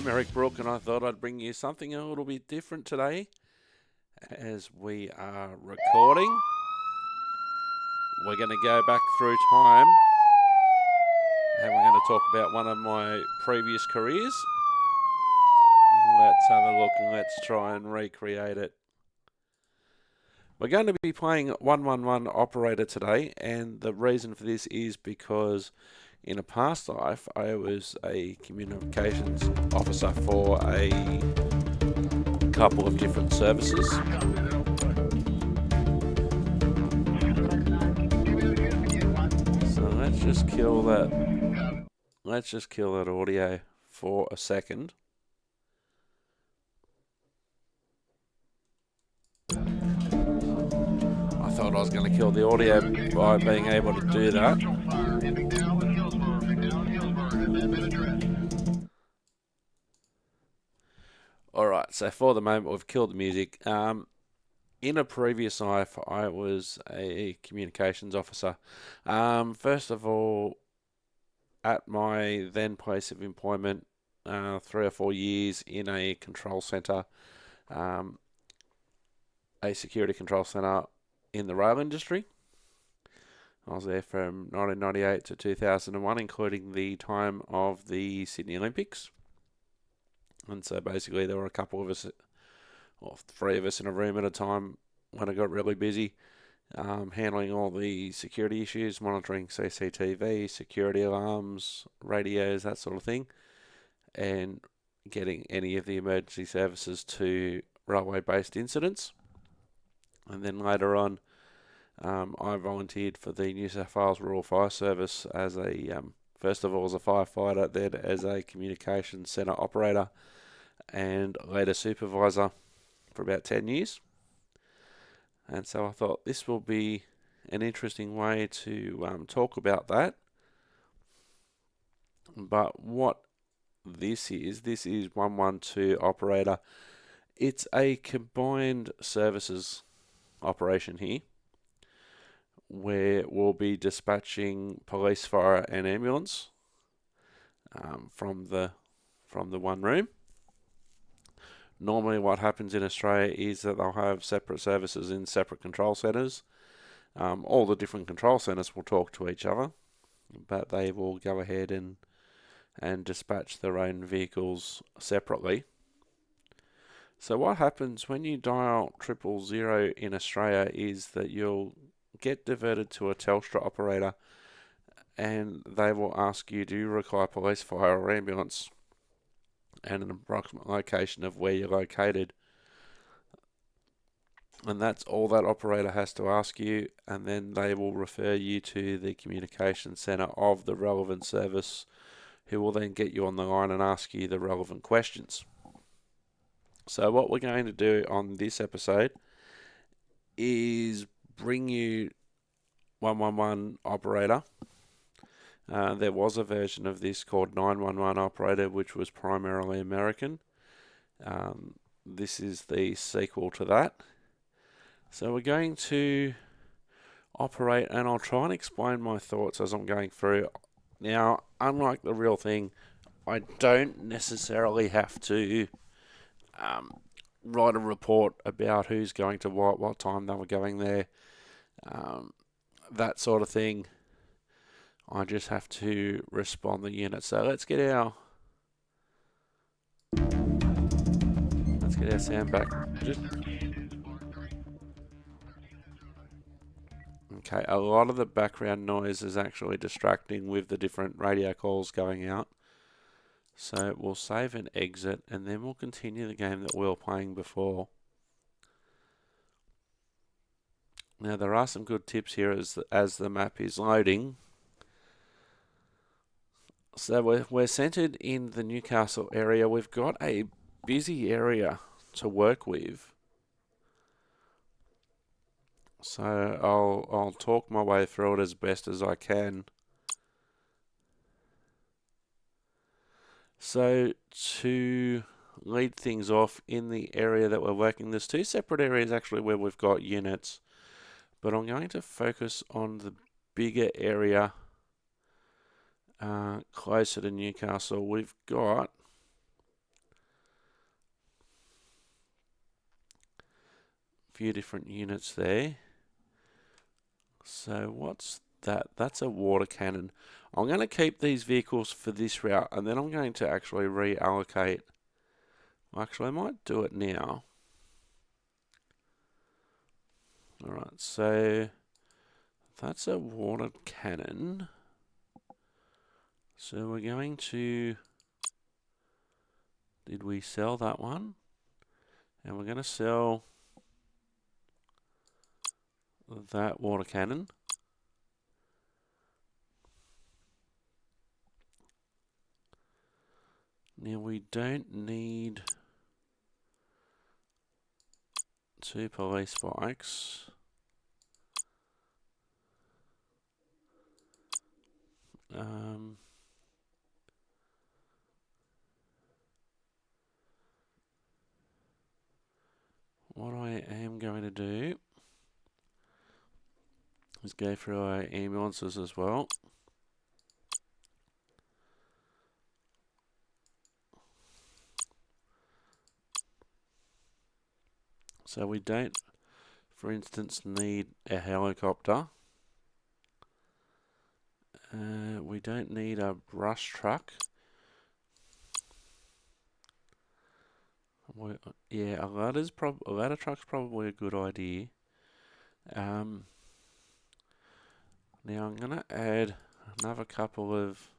I'm Eric Brook, and I thought I'd bring you something a little bit different today. As we are recording, we're going to go back through time, and we're going to talk about one of my previous careers. Let's have a look and let's try and recreate it. We're going to be playing 111 Operator today, and the reason for this is because in a past life I was a communications officer for a couple of different services. So let's just kill that. Let's just kill that audio for a second. I thought I was going to kill the audio by being able to do that. Alright, so for the moment we've killed the music. In a previous life I was a communications officer. First of all, at my then place of employment, 3 or 4 years in a control centre, a security control centre in the rail industry. I was there from 1998 to 2001, including the time of the Sydney Olympics. And so basically there were a couple of us, or 3 of us in a room at a time when it got really busy, handling all the security issues, monitoring CCTV, security alarms, radios, that sort of thing, and getting any of the emergency services to railway-based incidents. And then later on, I volunteered for the New South Wales Rural Fire Service as a, first of all as a firefighter, then as a communications centre operator, and later supervisor for about 10 years. And so I thought this will be an interesting way to talk about that. But what this is 112 operator. It's a combined services operation here, where we'll be dispatching police, fire and ambulance from the one room. Normally what happens in Australia is that they'll have separate services in separate control centres. All the different control centres will talk to each other, but they will go ahead and dispatch their own vehicles separately. So what happens when you dial 000 in Australia is that you'll get diverted to a Telstra operator, and they will ask you, do you require police, fire or ambulance, and an approximate location of where you're located. And that's all that operator has to ask you, and then they will refer you to the communications centre of the relevant service, who will then get you on the line and ask you the relevant questions. So what we're going to do on this episode is bring you 111 operator. There was a version of this called 911 operator, which was primarily American. This is the sequel to that. So we're going to operate, and I'll try and explain my thoughts as I'm going through. Now, unlike the real thing, I don't necessarily have to write a report about who's going to what time they were going there, that sort of thing. I just have to respond the unit. So let's get our sound back. Okay, a lot of the background noise is actually distracting with the different radio calls going out. So we'll save and exit, and then we'll continue the game that we were playing before. Now there are some good tips here as the map is loading. So we're centred in the Newcastle area. We've got a busy area to work with. So I'll talk my way through it as best as I can. So to lead things off in the area that we're working, there's 2 separate areas actually where we've got units, but I'm going to focus on the bigger area closer to Newcastle. We've got few different units there. So what's that? That's a water cannon. I'm going to keep these vehicles for this route, and then I'm going to actually reallocate. Actually, I might do it now. Alright, so that's a water cannon. So we're going to... Did we sell that one? And we're going to sell that water cannon. Now we don't need 2 police bikes. What I am going to do is go through our ambulances as well. So we don't, for instance, need a helicopter. We don't need a brush truck. Yeah, a ladder truck's probably a good idea. Now I'm gonna add another couple of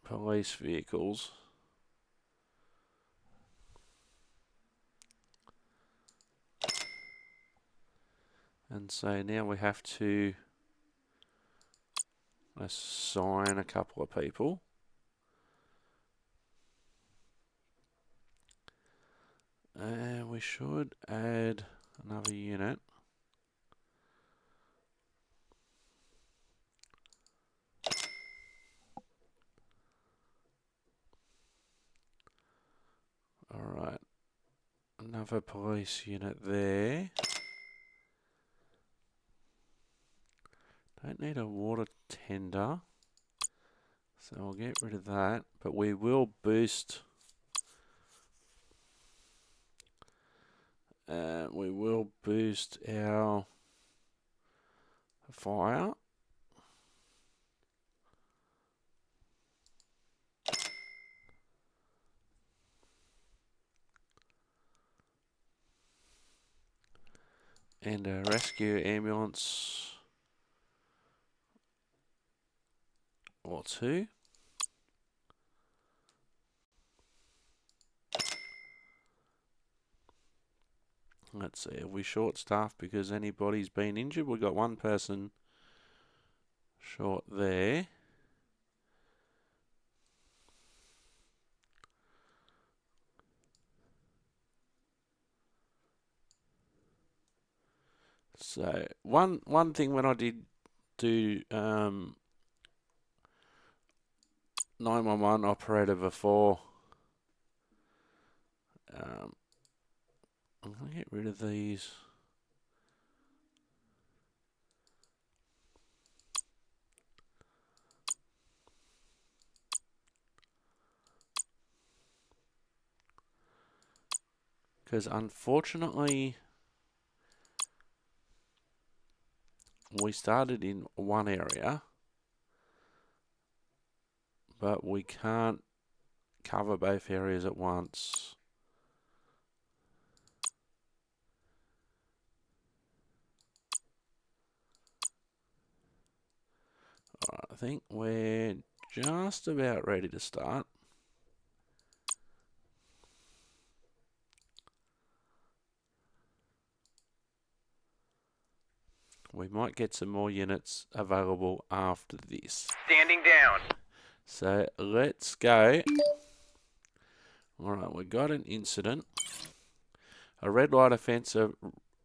police vehicles. And so now we have to assign a couple of people. And we should add another unit. Alright, another police unit there. Don't need a water tender, so I'll get rid of that, but we will boost our fire. And a rescue ambulance or 2. Let's see, are we short staffed because anybody's been injured? We've got one person short there. So one thing when I did do 911 operator before, I'm going to get rid of these. Because unfortunately, we started in one area, but we can't cover both areas at once. Alright, I think we're just about ready to start. We might get some more units available after this. Standing down. So let's go. Alright, we got an incident. A red light offence. A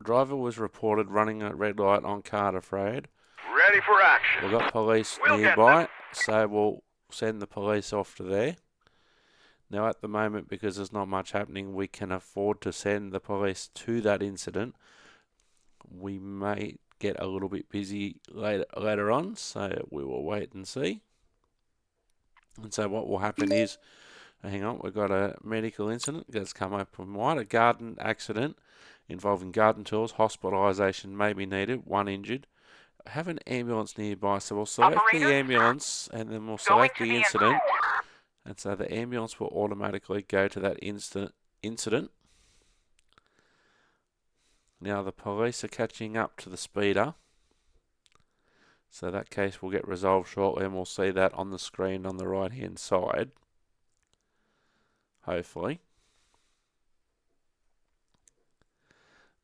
driver was reported running a red light on Cardiff Road. Ready for action. We've got police We'll nearby, so we'll send the police off to there. Now at the moment, because there's not much happening, we can afford to send the police to that incident. We may get a little bit busy later on, so we will wait and see. And so what will happen is Hang on, we've got a medical incident that's come up from wide. A garden accident involving garden tools. Hospitalisation may be needed. One injured. Have an ambulance nearby. So we'll select Operator, the ambulance and then we'll going select to the the incident. And so the ambulance will automatically go to that incident. Now the police are catching up to the speeder. So that case will get resolved shortly and we'll see that on the screen on the right hand side. Hopefully.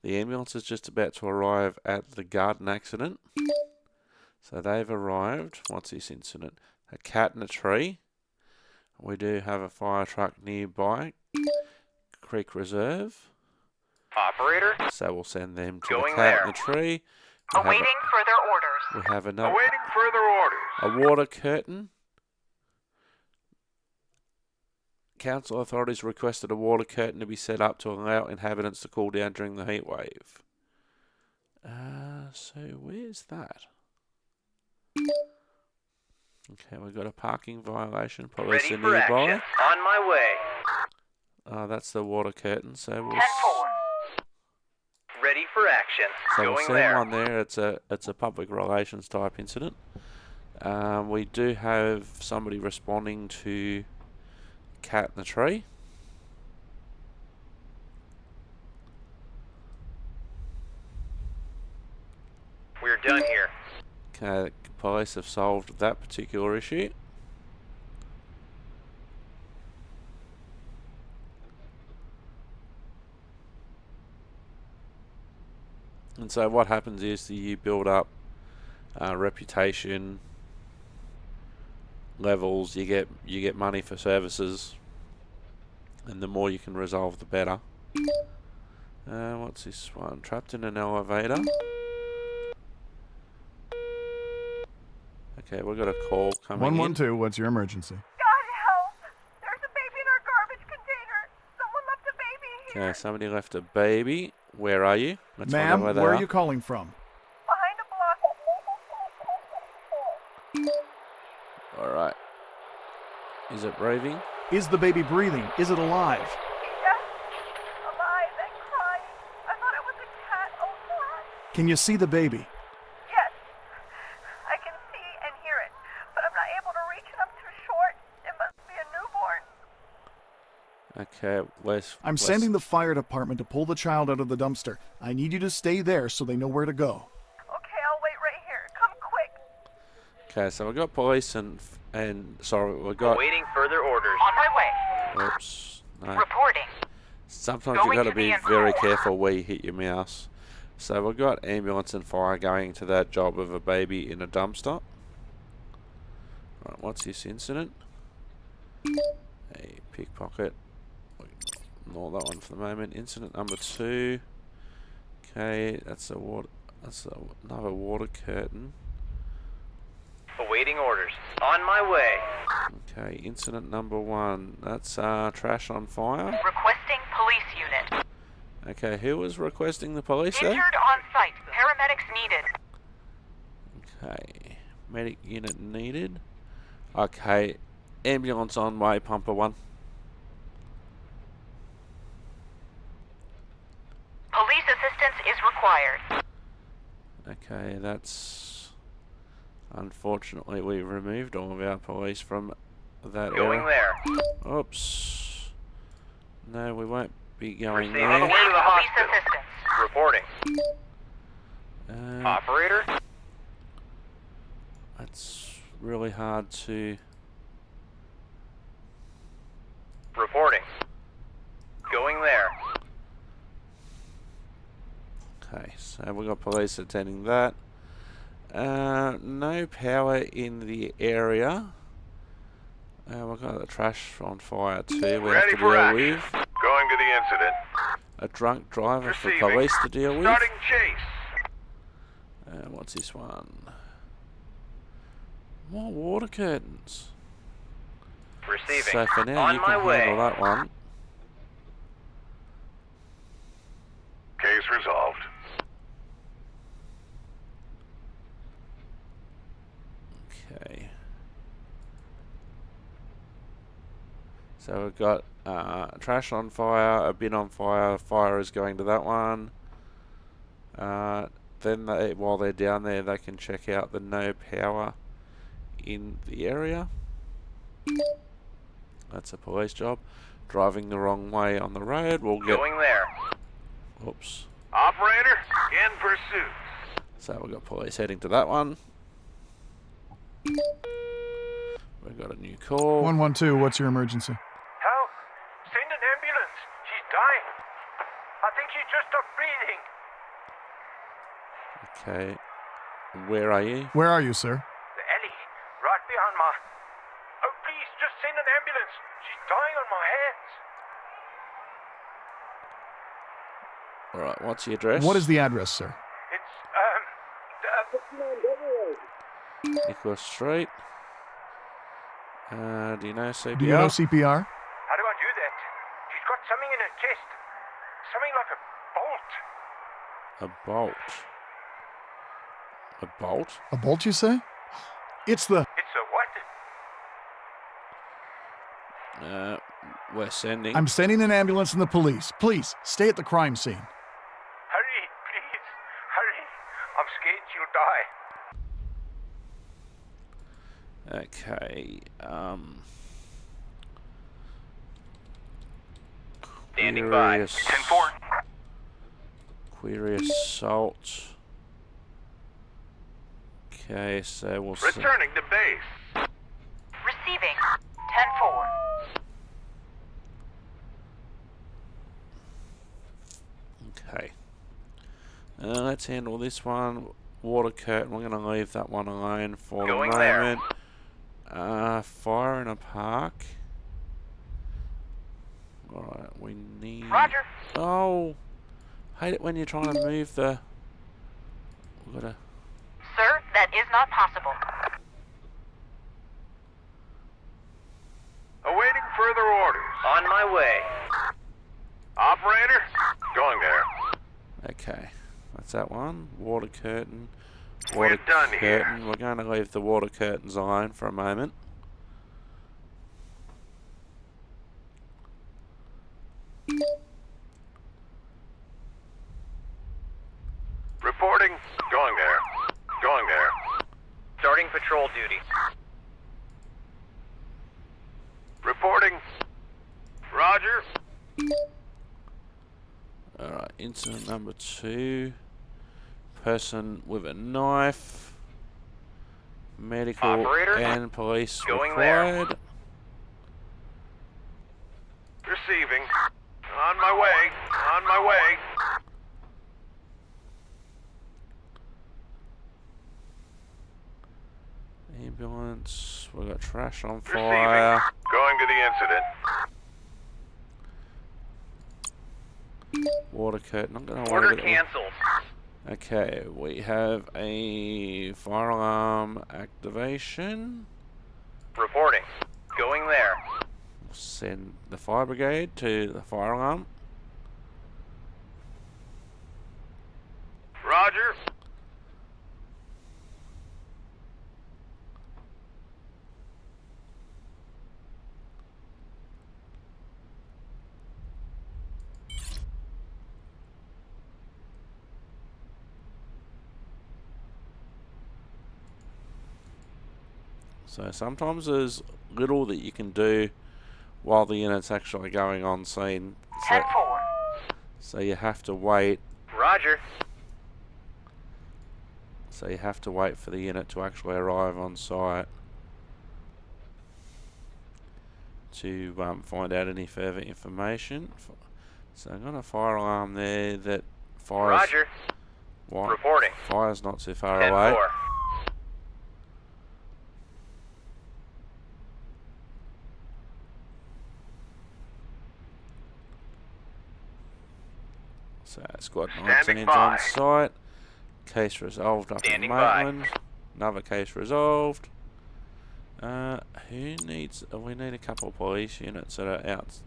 The ambulance is just about to arrive at the garden accident. So they've arrived. What's this incident? A cat in a tree. We do have a fire truck nearby. Creek Reserve. Operator, So we'll send them to going the cat there. in the tree. Awaiting further orders. We have another awaiting further orders. a water curtain. Council authorities requested a water curtain to be set up to allow inhabitants to cool down during the heat wave. So where's that? Okay, we've got a parking violation. Police Ready are for nearby. action. On my way. That's the water curtain. So we'll 10-4. Ready for action. So we'll Going send there. one there. It's a public relations type incident. We do have somebody responding to cat in the tree. We're done here. Okay, police have solved that particular issue. And so what happens is that you build up reputation levels. You get money for services, and the more you can resolve, the better. What's this one? Trapped in an elevator. Okay, we've got a call coming in. 112, what's your emergency? God help! There's a baby in our garbage container. Someone left a baby here. Okay, somebody left a baby. Where are you? Let's find out Ma'am, where they where are. are you calling from? Behind a block. All right. Is it breathing? Is the baby breathing? Is it alive? Yes. Alive and crying. I thought it was a cat. Oh, God. Can you see the baby? Yes. I can see and hear it, but I'm not able to reach it. I'm too short. It must be a newborn. Okay, I'm sending the fire department to pull the child out of the dumpster. I need you to stay there so they know where to go. Okay, I'll wait right here. Come quick. Okay, so we've got police and sorry, we've got. Awaiting further orders. On my way. Oops. No. Reporting. Sometimes you've Going got to to be the very info. careful where you hit your mouse. So we've got ambulance and fire going to that job of a baby in a dumpster. Right, what's this incident? A pickpocket. Ignore that one for the moment. Incident number 2. Okay, that's another water curtain. Awaiting orders. On my way. Okay, incident number 1. That's trash on fire. Requesting police unit. Okay, who was requesting the police there? Injured on site. Paramedics needed. Okay, medic unit needed. Okay, ambulance on way, pumper 1. Police assistance is required. Okay, that's unfortunately we removed all of our police from that Going area. there. Oops. No, we won't be going Receiving. On the there. way to the Police hospital. assistance. Reporting. Operator. That's really hard to. Reporting. Going there. Okay, so we've got police attending that. No power in the area. We've got the trash on fire too. We have Ready to for deal action. with Going to the incident. a drunk driver for Receiving. police to deal with. Starting chase. What's this one? More water curtains. Receiving. So for now On you my can way. handle that one. Case resolved. Okay. So we've got trash on fire, a bin on fire. Fire is going to that one. Then while they're down there, they can check out the no power in the area. That's a police job. Driving the wrong way on the road, we'll get... Going there. Oops. Operator, in pursuit. So we've got police heading to that one. We've got a new call. 112, what's your emergency? Help! Send an ambulance. She's dying. I think she just stopped breathing. Okay. Where are you? Where are you, sir? The alley, right behind my... Oh, please, just send an ambulance. She's dying on my hands. Alright, what's the address? What is the address, sir? It's, Nicholas Street. Do you know CPR? Do you know CPR? How do I do that? She's got something in her chest. Something like a bolt. A bolt. A bolt? A bolt, you say? It's the... It's a what? We're sending. I'm sending an ambulance and the police. Please, stay at the crime scene. Hurry, please. Hurry. I'm scared she'll die. Okay. Standing by. Query 10-4. Query assault. Okay, so we'll see. Returning to base. Receiving. 10-4. Okay. Let's handle this one. Water curtain. We're going to leave that one alone for Going the there. moment. Fire in a park. Alright, we need... Roger. Oh! Hate it when you're trying to move the... We've got to... Sir, that is not possible. Awaiting further orders. On my way. Operator, going there. Okay, that's that one. Water curtain. We're Water done here. curtain. We're going to leave the water curtains alone for a moment. Reporting. Going there. Going there. Starting patrol duty. Reporting. Roger. Alright, incident number 2. Person with a knife. Medical Operator, and police going there. required. Receiving. On my way. On my way. Ambulance. We've got trash on Receiving. fire. Going to the incident. Water curtain. I'm going to Order leave it. canceled. Okay, we have a fire alarm activation. Reporting. Going there. We'll send the fire brigade to the fire alarm. Roger. So sometimes there's little that you can do while the unit's actually going on scene. So, 10-4. so you have to wait. Roger. So you have to wait for the unit to actually arrive on site to find out any further information. So I've got a fire alarm there that fires. Roger. What? Reporting. Fire's not too far 10-4. away. So squad Standing 19's on by. site. Case resolved up Standing in by. Maitland. Another case resolved. Who needs... we need a couple of police units that are out.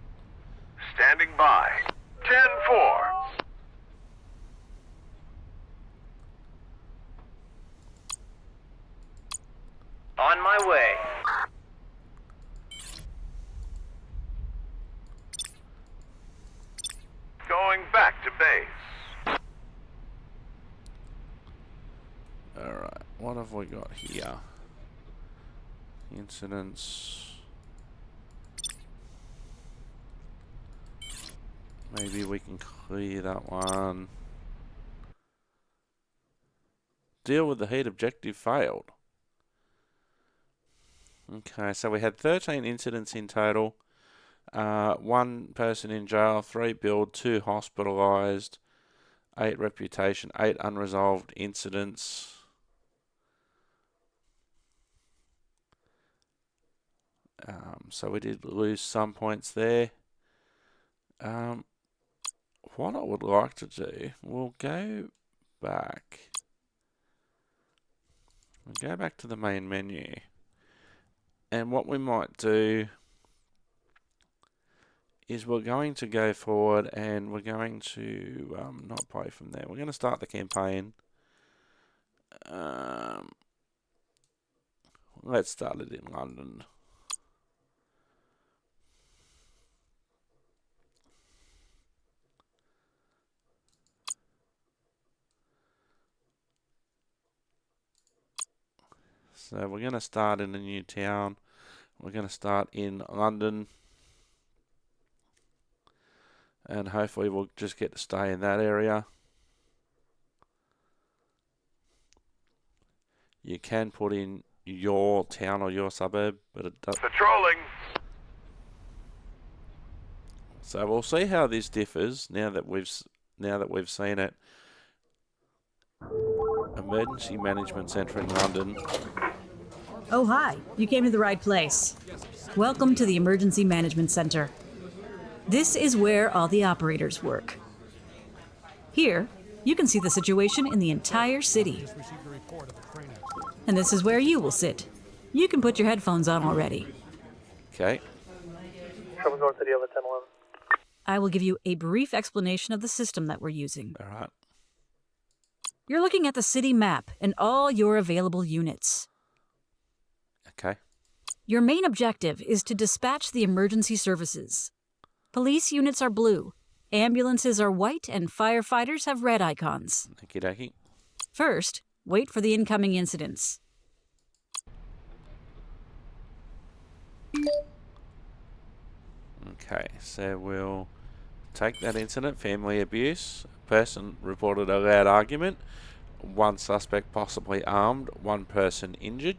Standing by. 10-4. On my way. Alright, what have we got here? Incidents. Maybe we can clear that one. Deal with the heat objective failed. Okay, so we had 13 incidents in total. 1 person in jail, 3 billed, 2 hospitalised, 8 reputation, 8 unresolved incidents. So we did lose some points there. What I would like to do, we'll go back. We'll go back to the main menu. And what we might do is we're going to go forward and we're going to not play from there. We're going to start the campaign. Let's start it in London. So we're going to start in a new town. We're going to start in London. And hopefully we'll just get to stay in that area. You can put in your town or your suburb, but it does. Patrolling. So we'll see how this differs now that we've seen it. Emergency Management Centre in London. Oh, hi. You came to the right place. Welcome to the Emergency Management Center. This is where all the operators work. Here, you can see the situation in the entire city. And this is where you will sit. You can put your headphones on already. Okay. I will give you a brief explanation of the system that we're using. All right. You're looking at the city map and all your available units. Okay. Your main objective is to dispatch the emergency services. Police units are blue, ambulances are white, and firefighters have red icons. Okie dokie. First, wait for the incoming incidents. Okay, so we'll take that incident, family abuse. Person reported a loud argument. 1 suspect possibly armed, 1 person injured.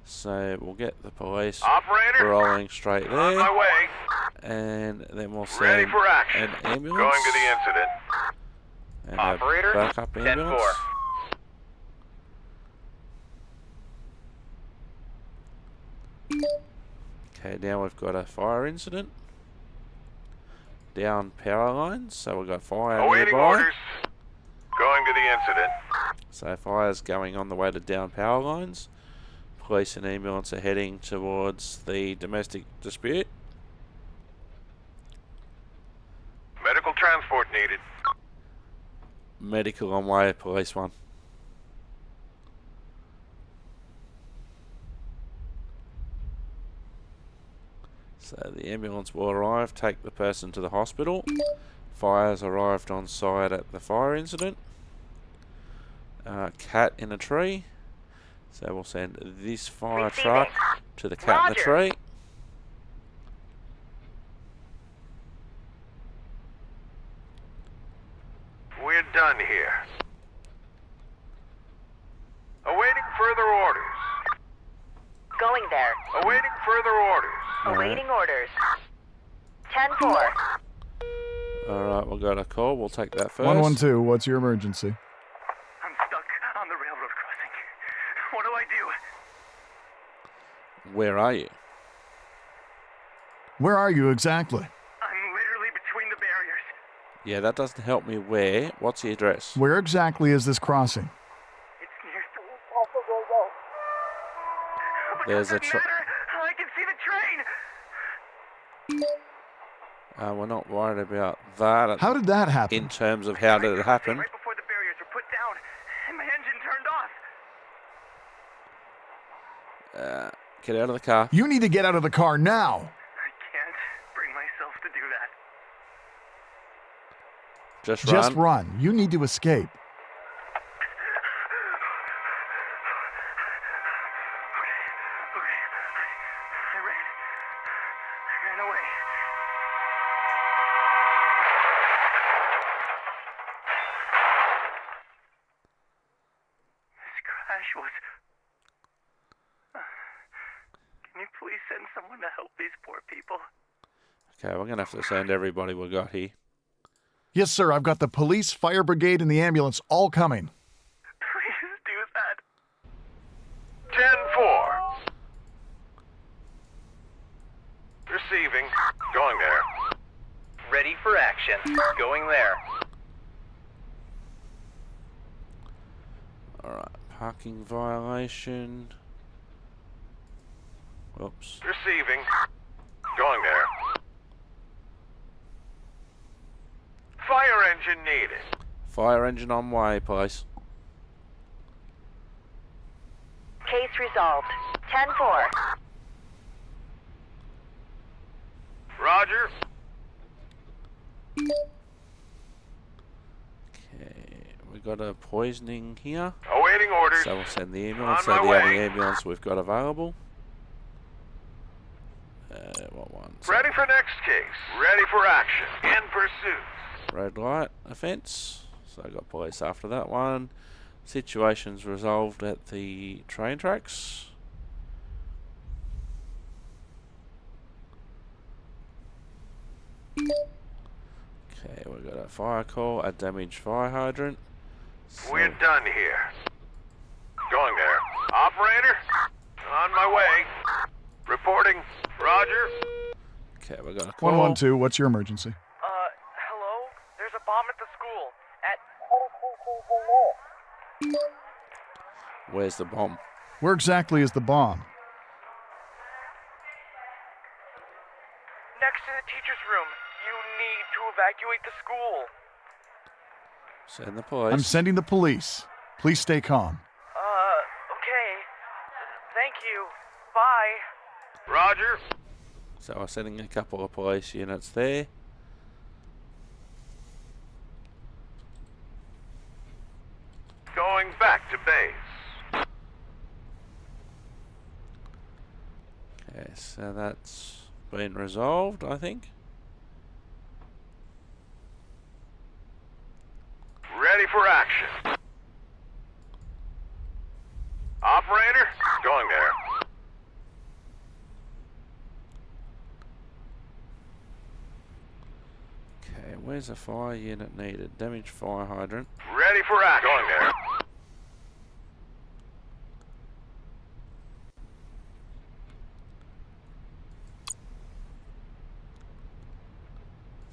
So we'll get the police Operator, rolling straight on there. my way. And then we'll Ready send for action. an ambulance. Going to the incident. And Operator, a backup 10-4. ambulance. Okay, now we've got a fire incident. Down power lines, so we've got fire Awaiting nearby. orders. Going to the incident. So fire's going on the way to down power lines. Police and ambulance are heading towards the domestic dispute. Medical transport needed. Medical on way, police 1. So the ambulance will arrive, take the person to the hospital. Fire's arrived on site at the fire incident. Cat in a tree. So we'll send this fire truck to the cat in the tree. We're done here. Awaiting further orders. Going there. Awaiting further orders. Awaiting orders. 10-4. Alright, we've got a call. We'll take that first. 112, what's your emergency? I'm stuck on the railroad crossing. What do I do? Where are you? Where are you exactly? I'm literally between the barriers. Yeah, that doesn't help me. Where? What's the address? Where exactly is this crossing? It's near. There's a Doesn't matter. I can see the train. We're not worried about that. How did that happen? In terms of how did it happen? Right before the barriers were put down, and my engine turned off. Get out of the car. You need to get out of the car now. I can't bring myself to do that. Just run. Just run. You need to escape. crash was... Can you please send someone to help these poor people? Okay, we're going to have to send everybody we got here. Yes, sir. I've got the police, fire brigade, and the ambulance all coming. Please do that. 10-4. Receiving. Going there. Ready for action. Going there. Alright, parking violation. Whoops. Receiving. Going there. Fire engine needed. Fire engine on way, please. Case resolved. 10-4. Roger. Okay, we got a poisoning here. Awaiting orders. So we'll send the ambulance. On So my the only way. ambulance we've got available. What one? Ready for next case. Ready for action. In pursuit. Red light offence. So I got police after that one. Situations resolved at the train tracks. Okay, we got a fire call, a damaged fire hydrant. So We're done here. Going there. Operator. On my way. Reporting. Roger. okay, we got a call. 112, what's your emergency? Hello? There's a bomb at the school. Where's the bomb? Where exactly is the bomb? Next to the teacher's room. You need to evacuate the school. Send the police. I'm sending the police. Please stay calm. Okay. Thank you. Bye. Roger. So we're sending a couple of police units there. Going back to base. Okay, so that's been resolved, I think. Ready for action. Operator. Going there. Okay, where's a fire unit needed? Damaged fire hydrant. Ready for action. Going there.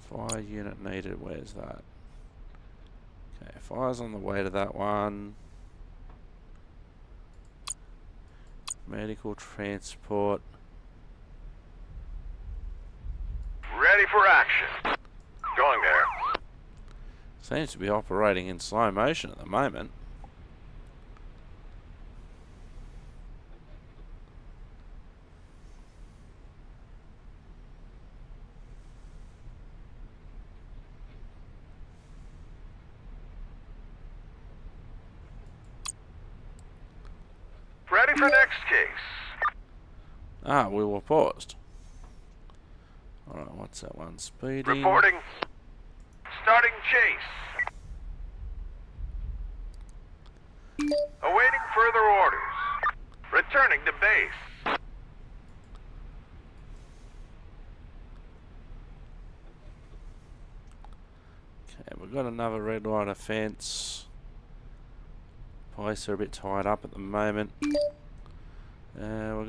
Fire unit needed, where's that? Okay, fire's on the way to that one. Medical transport. Ready for action. Going there. Seems to be operating in slow motion at the moment. Ready for next case. Ah, we were paused. Alright, what's that one? Speeding. Reporting. Starting chase. Awaiting further orders. Returning to base. Okay, we've got another red light offence. Police are a bit tied up at the moment. We've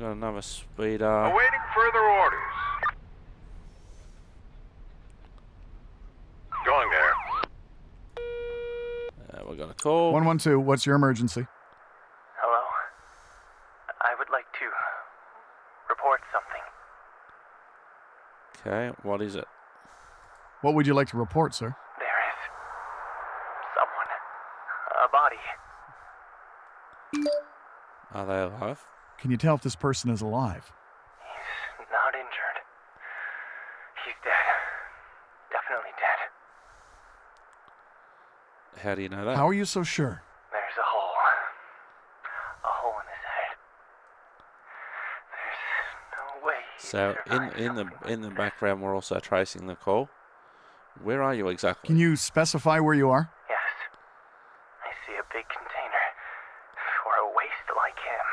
got another speeder. Awaiting further orders. Going there. We've got a call. 112, what's your emergency? Hello? I would like to report something. Okay, what is it? What would you like to report, sir? There is someone. A body. Are they alive? Can you tell if this person is alive? He's not injured. He's dead. Definitely dead. How do you know that? How are you so sure? There's a hole. A hole in his head. There's no way. So in the background, we're also tracing the call. Where are you exactly? Can you specify where you are? Yes. I see a big container for a waste like him.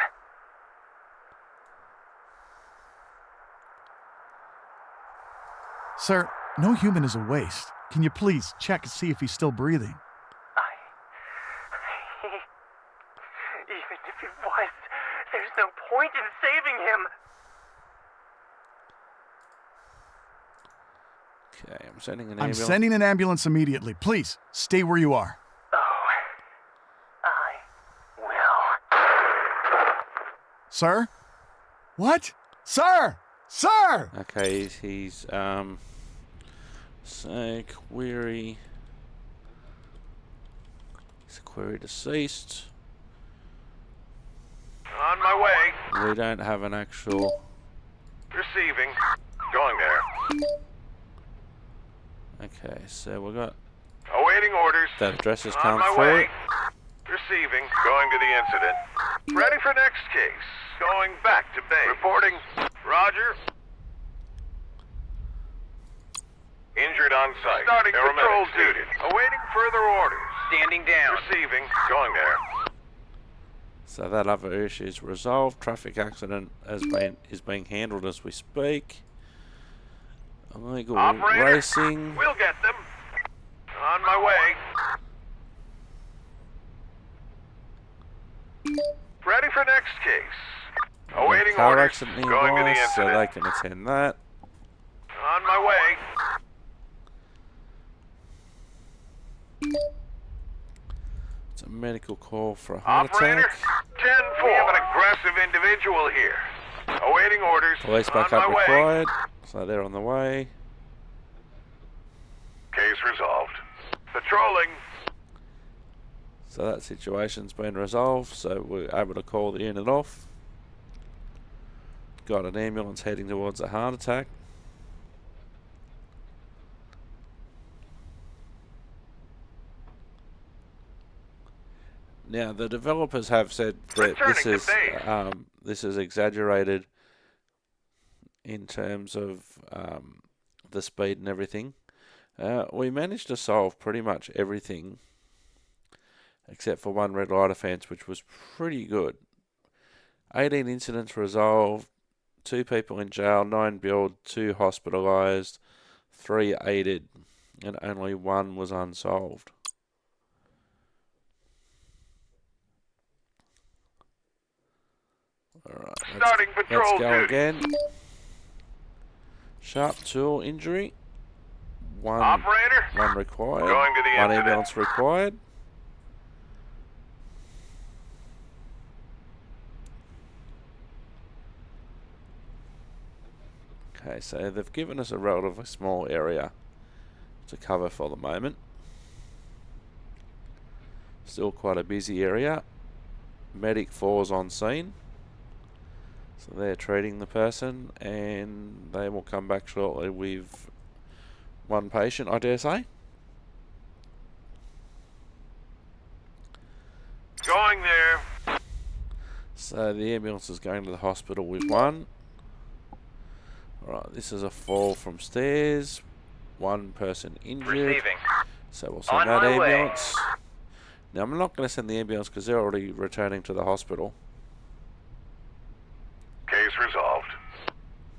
Sir, no human is a waste. Can you please check to see if he's still breathing? Even if he was, there's no point in saving him. Okay, I'm sending an I'm ambulance. sending an ambulance immediately. Please, stay where you are. Oh, I will. Sir? What? Sir! Sir! Okay, he's so query. He's a query deceased. On my way. We don't have an actual. Receiving. Going there. Okay, so we got Awaiting orders. that address has On come my through. way. Receiving. Going to the incident. Ready for next case. Going back to base. Reporting. Roger. Injured on site. Starting patrol duty. Awaiting further orders. Standing down. Receiving. Going there. So that other issue is resolved. Traffic accident is being handled as we speak. Illegal Operator, racing. we'll get them. On my way. Ready for next case. Awaiting Car orders. accident Going to the nearby, so incident. they can attend that. On my way. It's a medical call for a heart Operator, attack. 10-4. We have an aggressive individual here. Awaiting orders. Police On backup my way. required. So they're on the way. Case resolved. Patrolling. So that situation's been resolved. So we're able to call the unit off. Got an ambulance heading towards a heart attack. Now the developers have said that Returning to base. this is exaggerated in terms of the speed and everything. We managed to solve pretty much everything except for one red light offence, which was pretty good. 18 incidents resolved, 2 people in jail, 9 billed, 2 hospitalised, 3 aided, and only 1 was unsolved. Alright, Starting let's patrol go duty. again. Sharp tool injury. One Operator. required. Going to the One incident. ambulance required. Okay, so they've given us a relatively small area to cover for the moment. Still quite a busy area. Medic 4's on scene. So they're treating the person and they will come back shortly with one patient, I dare say. Going there. So the ambulance is going to the hospital with one. Alright, this is a fall from stairs. 1 person injured. Receiving. So we'll send On that my way. ambulance. Now I'm not going to send the ambulance because they're already returning to the hospital. Case resolved.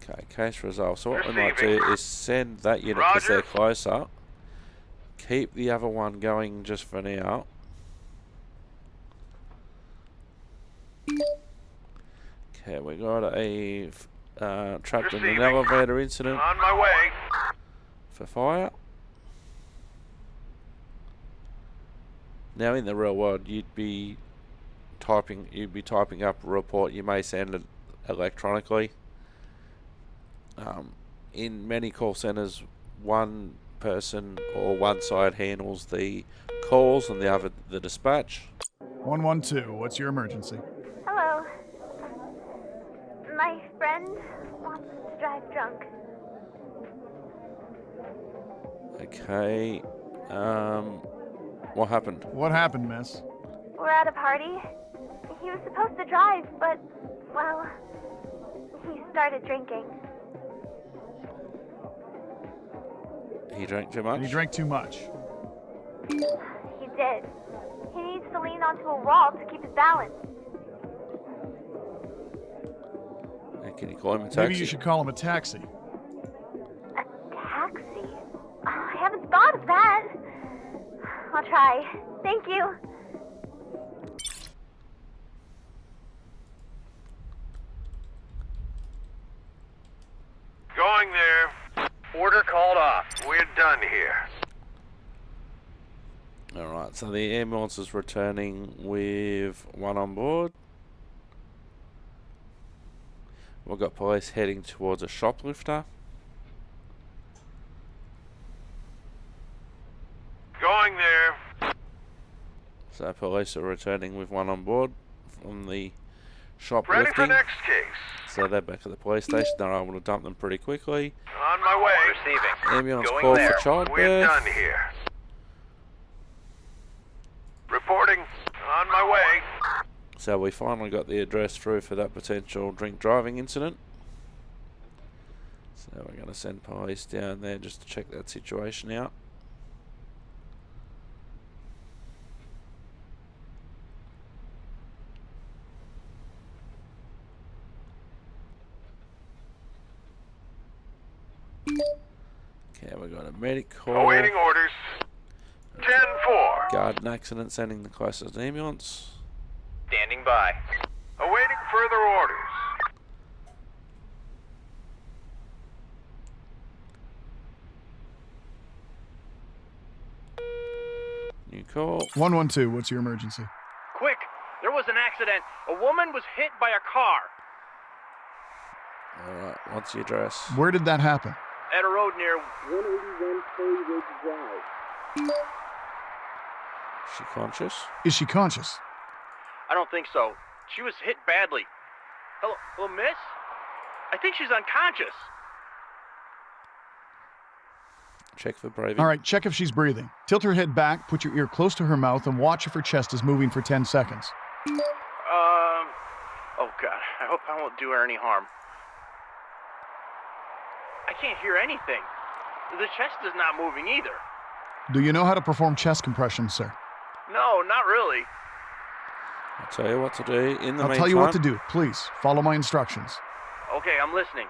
Okay, case resolved. So what we might do Receiving. is send that unit because Roger. they're closer. Keep the other one going just for now. Okay, we got a trapped in an Receiving. elevator incident On my way. for fire. Now in the real world, you'd be typing up a report. You may send it electronically. In many call centers, one person or one side handles the calls and the other the dispatch. 112, what's your emergency? Hello. My friend wants to drive drunk. Okay. What happened? What happened, miss? We're at a party. He was supposed to drive, but, well, he started drinking. He drank too much? He drank too much. He did. He needs to lean onto a wall to keep his balance. Can you call him a taxi? Maybe you should call him a taxi. Taxi? I haven't thought of that. I'll try. Thank you. Going there. Order called off. We're done here. Alright, so the ambulance is returning with one on board. We've got police heading towards a shoplifter. Going there. So police are returning with one on board from the Ready for shoplifting. next case. So they're back at the police station. They're able to dump them pretty quickly. On my way. Receiving. Ambulance Going call there. for We're done childbirth. here. Reporting. On my way. So we finally got the address through for that potential drink driving incident. So we're going to send police down there just to check that situation out. Okay, we got a medic call. Awaiting orders. 10-4. Garden accident, sending the closest ambulance. Standing by. Awaiting further orders. New call. 112, what's your emergency? Quick! There was an accident. A woman was hit by a car Alright, what's the address? Where did that happen? at a road near 181 Prairie Ridge Drive. Is she conscious? Is she conscious? I don't think so. She was hit badly. Hello, miss? I think she's unconscious. Check for breathing. All right, check if she's breathing. Tilt her head back, put your ear close to her mouth, and watch if her chest is moving for 10 seconds. Oh God, I hope I won't do her any harm. I can't hear anything. The chest is not moving either. Do you know how to perform chest compressions, sir? No, not really. I'll tell you what to do. In the I'll meantime, tell you what to do. Please, follow my instructions. Okay, I'm listening.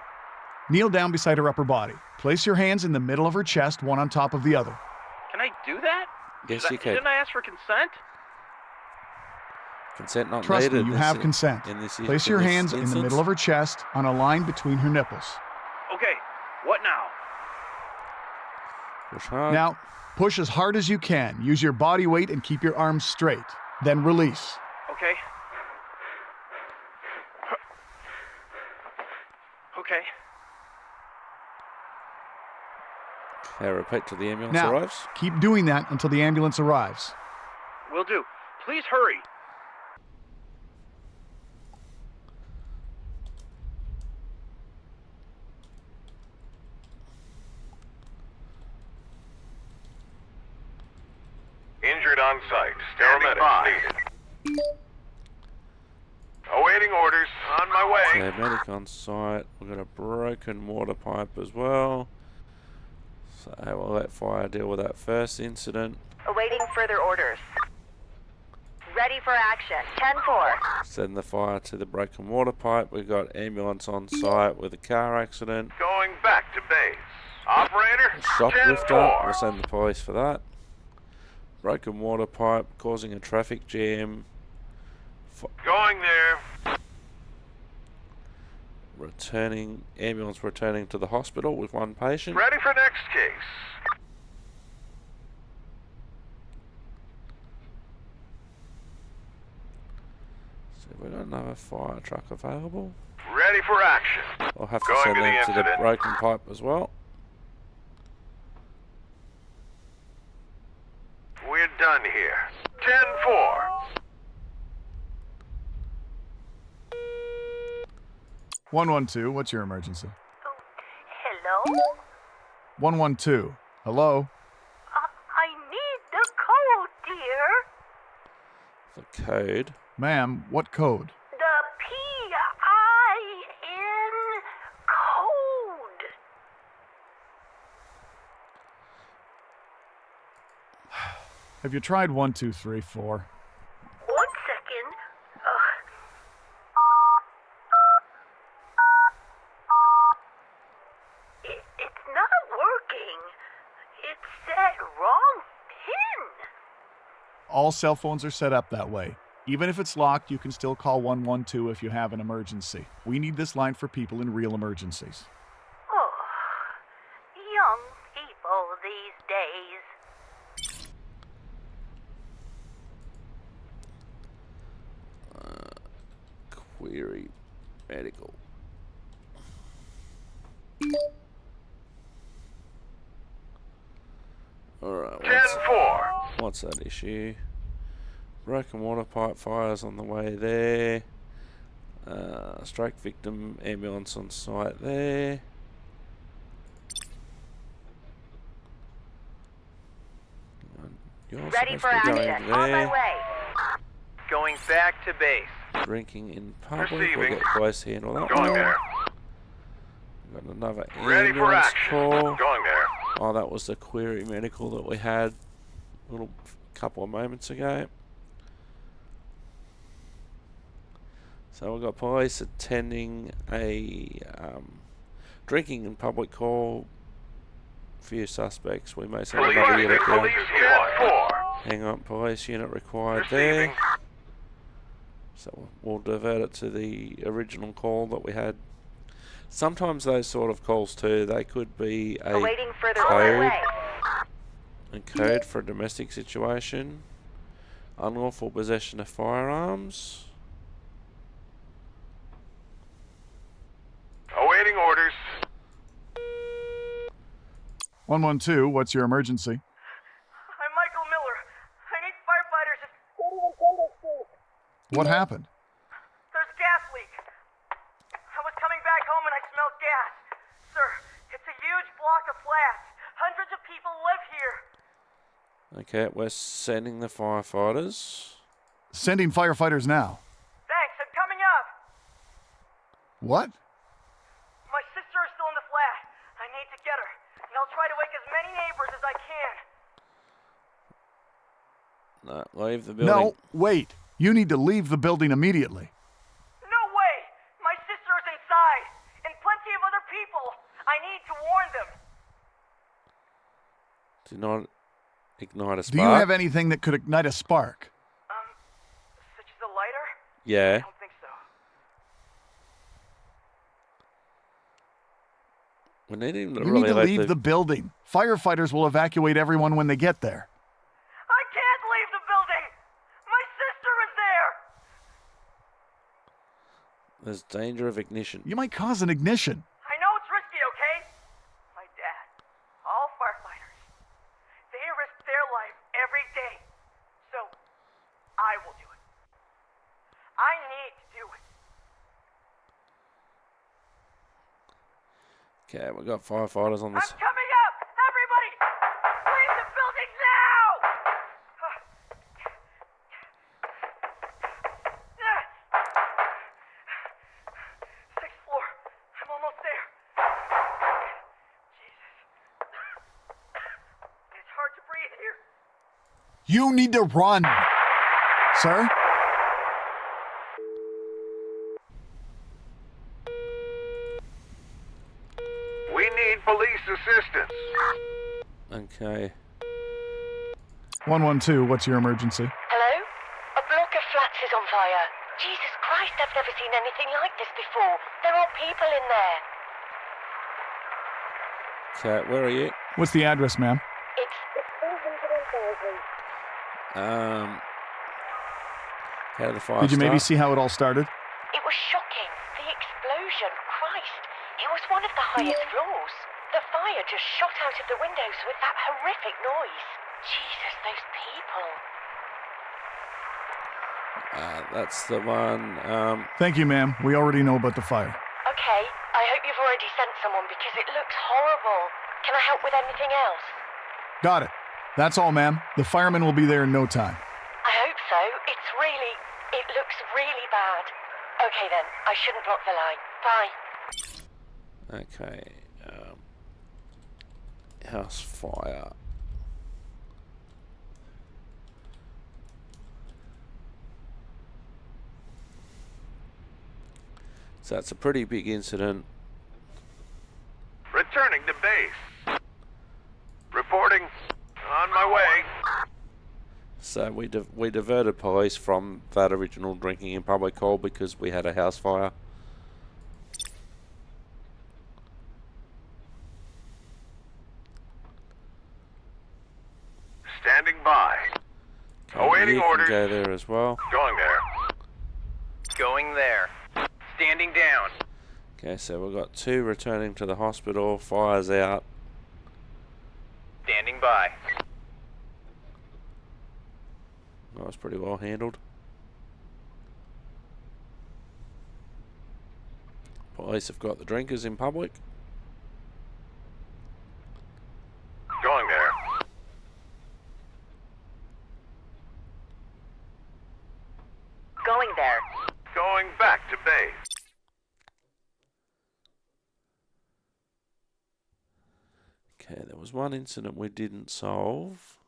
Kneel down beside her upper body. Place your hands in the middle of her chest, one on top of the other. Can I do that? Yes, you can. Didn't I ask for consent? Consent not Trust me, needed. you have consent. Place your hands in the middle of her chest, on a line between her nipples. Okay, what now? Push hard. Now, push as hard as you can. Use your body weight and keep your arms straight. Then release. Okay. Okay. Okay, repeat till the ambulance Now, arrives. keep doing that until the ambulance arrives. Will do. Please hurry. Injured on site. Standing by. Needed. Awaiting orders. On my way. Okay, medic on site. We've got a broken water pipe as well. So we'll let fire deal with that first incident. Awaiting further orders. Ready for action. 10-4. Send the fire to the broken water pipe. We've got ambulance on site with a car accident. Going back to base. Operator. Shoplifter, 10-4. we'll send the police for that. Broken water pipe causing a traffic jam. Going there. Ambulance returning to the hospital with one patient. Ready for next case. So we've got another fire truck available. Ready for action. I'll have to Going send to the them to the incident. broken pipe as well. We're done here. 10-4. One 112, what's your emergency? Hello? 112, hello? I need the code, dear. The code. Ma'am, what code? The PIN code. Have you tried 1, 2, 3, 4? 1 second. All cell phones are set up that way. Even if it's locked, you can still call 112 if you have an emergency. We need this line for people in real emergencies. Oh, young people these days. Query medical. Alright, 10-4. what's that issue? Broken water pipe fires on the way there. Stroke victim ambulance on site there. You're Ready supposed for to be action. going On my there. way. Going back to base. Drinking in public. We'll Receiving. get Bryce to handle that Going one. there. Got another Ready for ambulance action. call. Going there. Oh, that was the query medical that we had a little couple of moments ago. So we've got police attending a drinking in public call. Few suspects. We may have another Requesting unit down. police 10-4. Hang on, police unit required there. Receiving. So we'll divert it to the original call that we had. Sometimes those sort of calls too, they could be a Awaiting further on my code, way. a code for a domestic situation, unlawful possession of firearms. Awaiting orders. 112, what's your emergency? I'm Michael Miller. I need firefighters. What happened? There's a gas leak. I was coming back home and I smelled gas. Sir, it's a huge block of flats. Hundreds of people live here. Okay, we're sending the firefighters. Sending firefighters now. Thanks, I'm coming up. What? My sister is still in the flat. I need to get her. And I'll try to wake as many neighbors as I can. No, leave the building. No, wait. You need to leave the building immediately. No way! My sister is inside. And plenty of other people. I need to warn them. Do not ignite a spark. Do you have anything that could ignite a spark? Such as a lighter? Yeah. I don't think so. We need him to You really need to let leave the building. Firefighters will evacuate everyone when they get there. I can't leave the building! My sister is there! There's danger of ignition. You might cause an ignition. I know it's risky, okay? My dad, all firefighters, they risk their life every day. So, I will do it. I need to do it. Okay, we've got firefighters on I'm this. coming up! Everybody! Leave the building now! Sixth floor. I'm almost there. Jesus. It's hard to breathe here. You need to run. Sir? We need police assistance. Okay. 112, what's your emergency? Hello? A block of flats is on fire. Jesus Christ, I've never seen anything like this before. There are people in there. Okay, where are you? What's the address, ma'am? It's 400,000. How did the fire Did you maybe start? see how it all started? It was shocking. The explosion. Christ. It was one of the highest floors. The fire just shot out of the windows with that horrific noise. Jesus, those people. That's the one. Thank you, ma'am. We already know about the fire. Okay, I hope you've already sent someone because it looks horrible. Can I help with anything else? Got it. That's all, ma'am. The firemen will be there in no time. I hope so. It looks really bad. Okay then, I shouldn't block the line. Bye. Okay. House fire. So that's a pretty big incident. Returning to base. Reporting. On my way. So we diverted police from that original drinking in public call because we had a house fire. Standing by. Okay, Awaiting you can orders. go there as well. Going there. Going there. Standing down. Okay, so we've got 2 returning to the hospital. Fire's out. Standing by. That was pretty well handled. Police have got the drinkers in public. Going there. Going there. Going back to base. Okay, there was one incident we didn't solve.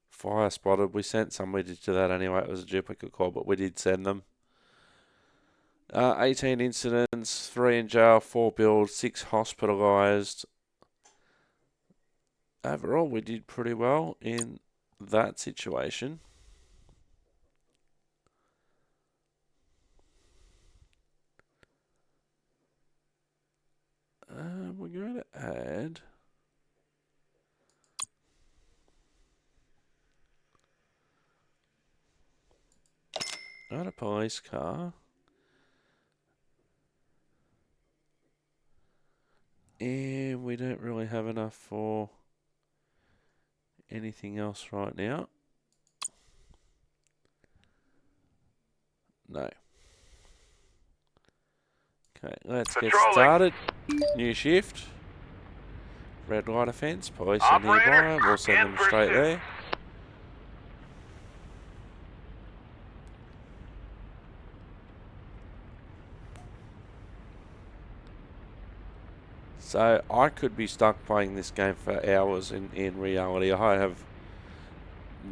Fire spotted. We sent somebody to that anyway. It was a duplicate call, but we did send them. 18 incidents, 3 in jail, 4 billed, 6 hospitalised. Overall, we did pretty well in that situation. We're going to add a police car. And we don't really have enough for anything else right now. No. Okay, let's get Patrolling. started. New shift. Red light offence. Police are Operator, nearby. We'll send in them straight pursuit. there. So I could be stuck playing this game for hours in reality.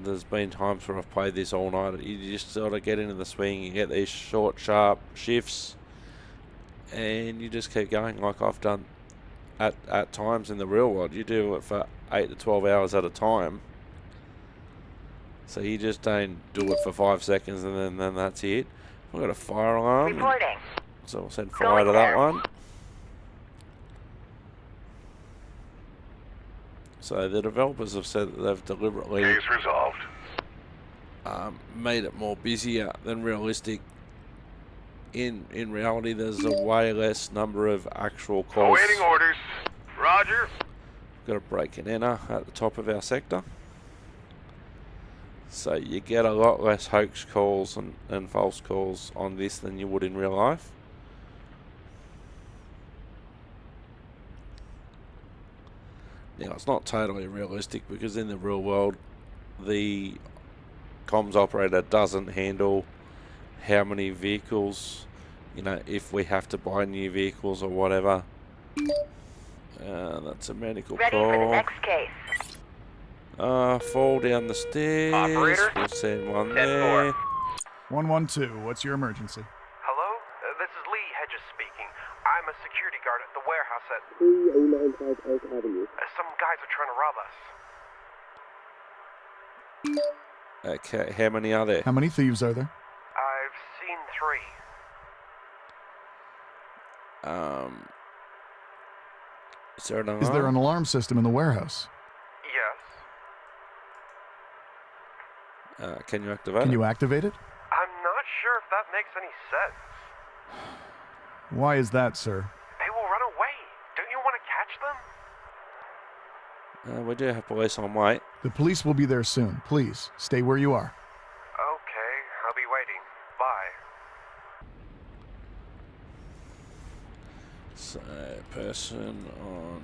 There's been times where I've played this all night. You just sort of get into the swing, you get these short, sharp shifts, and you just keep going like I've done at times in the real world. You do it for 8 to 12 hours at a time. So you just don't do it for 5 seconds and then that's it. We've got a fire alarm. Reporting. So we'll send fire to that one. So the developers have said that they've deliberately Case resolved. made it more busier than realistic. In reality, there's a way less number of actual calls. Awaiting orders. Roger. Got a break and enter at the top of our sector. So you get a lot less hoax calls and false calls on this than you would in real life. Now, it's not totally realistic because in the real world, the comms operator doesn't handle how many vehicles, if we have to buy new vehicles or whatever. That's a medical Ready call. for the next case. Fall down the stairs. Operator, We'll send one 10-4. there. 112, what's your emergency? Hello? This is Lee Hedges speaking. I'm a security guard at the warehouse at 3095 Oak Avenue. Some guys are trying to rob us. Okay, how many are there? How many thieves are there? I've seen 3. Is there an alarm? Is there an alarm system in the warehouse? Yes. Can you activate Can it? you activate it? I'm not sure if that makes any sense. Why is that, sir? They will run away. Don't you want to catch them? We do have police on wait. The police will be there soon. Please, stay where you are. Okay, I'll be waiting. Bye. So, person on...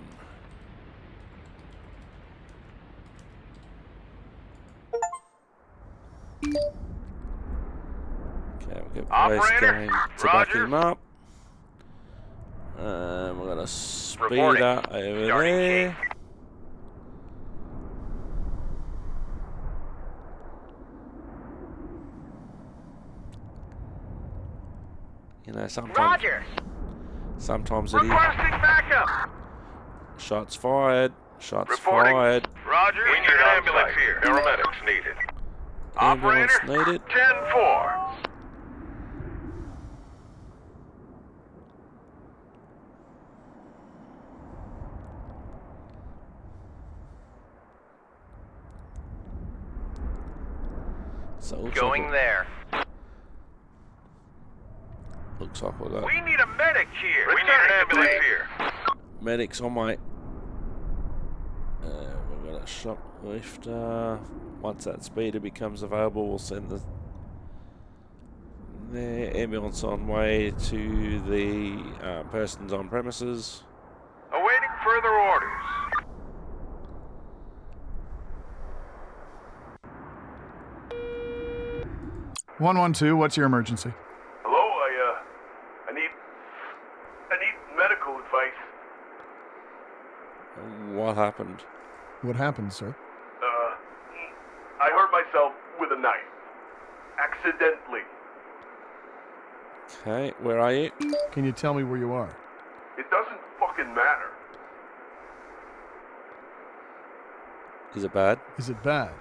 Okay, we've got police Operator, going to back Roger. him up. We've got a speeder Reporting. over Starting there. chase. Sometimes Roger. Sometimes it is Requesting backup. shots fired, shots Reporting. fired. Roger, we need an ambulance here. Paramedics needed. Ambulance Operator, needed. 10-4. So it Going there. looks like we got We need a medic here. We need an ambulance here. medics on my. We've got a shoplifter. Once that speeder becomes available, we'll send the ambulance on way to the persons on premises. Awaiting further orders. 112, what's your emergency? Hello, I need medical advice. What happened? What happened, sir? I hurt myself with a knife. Accidentally. Okay, where are you? Can you tell me where you are? It doesn't fucking matter. Is it bad? Is it bad?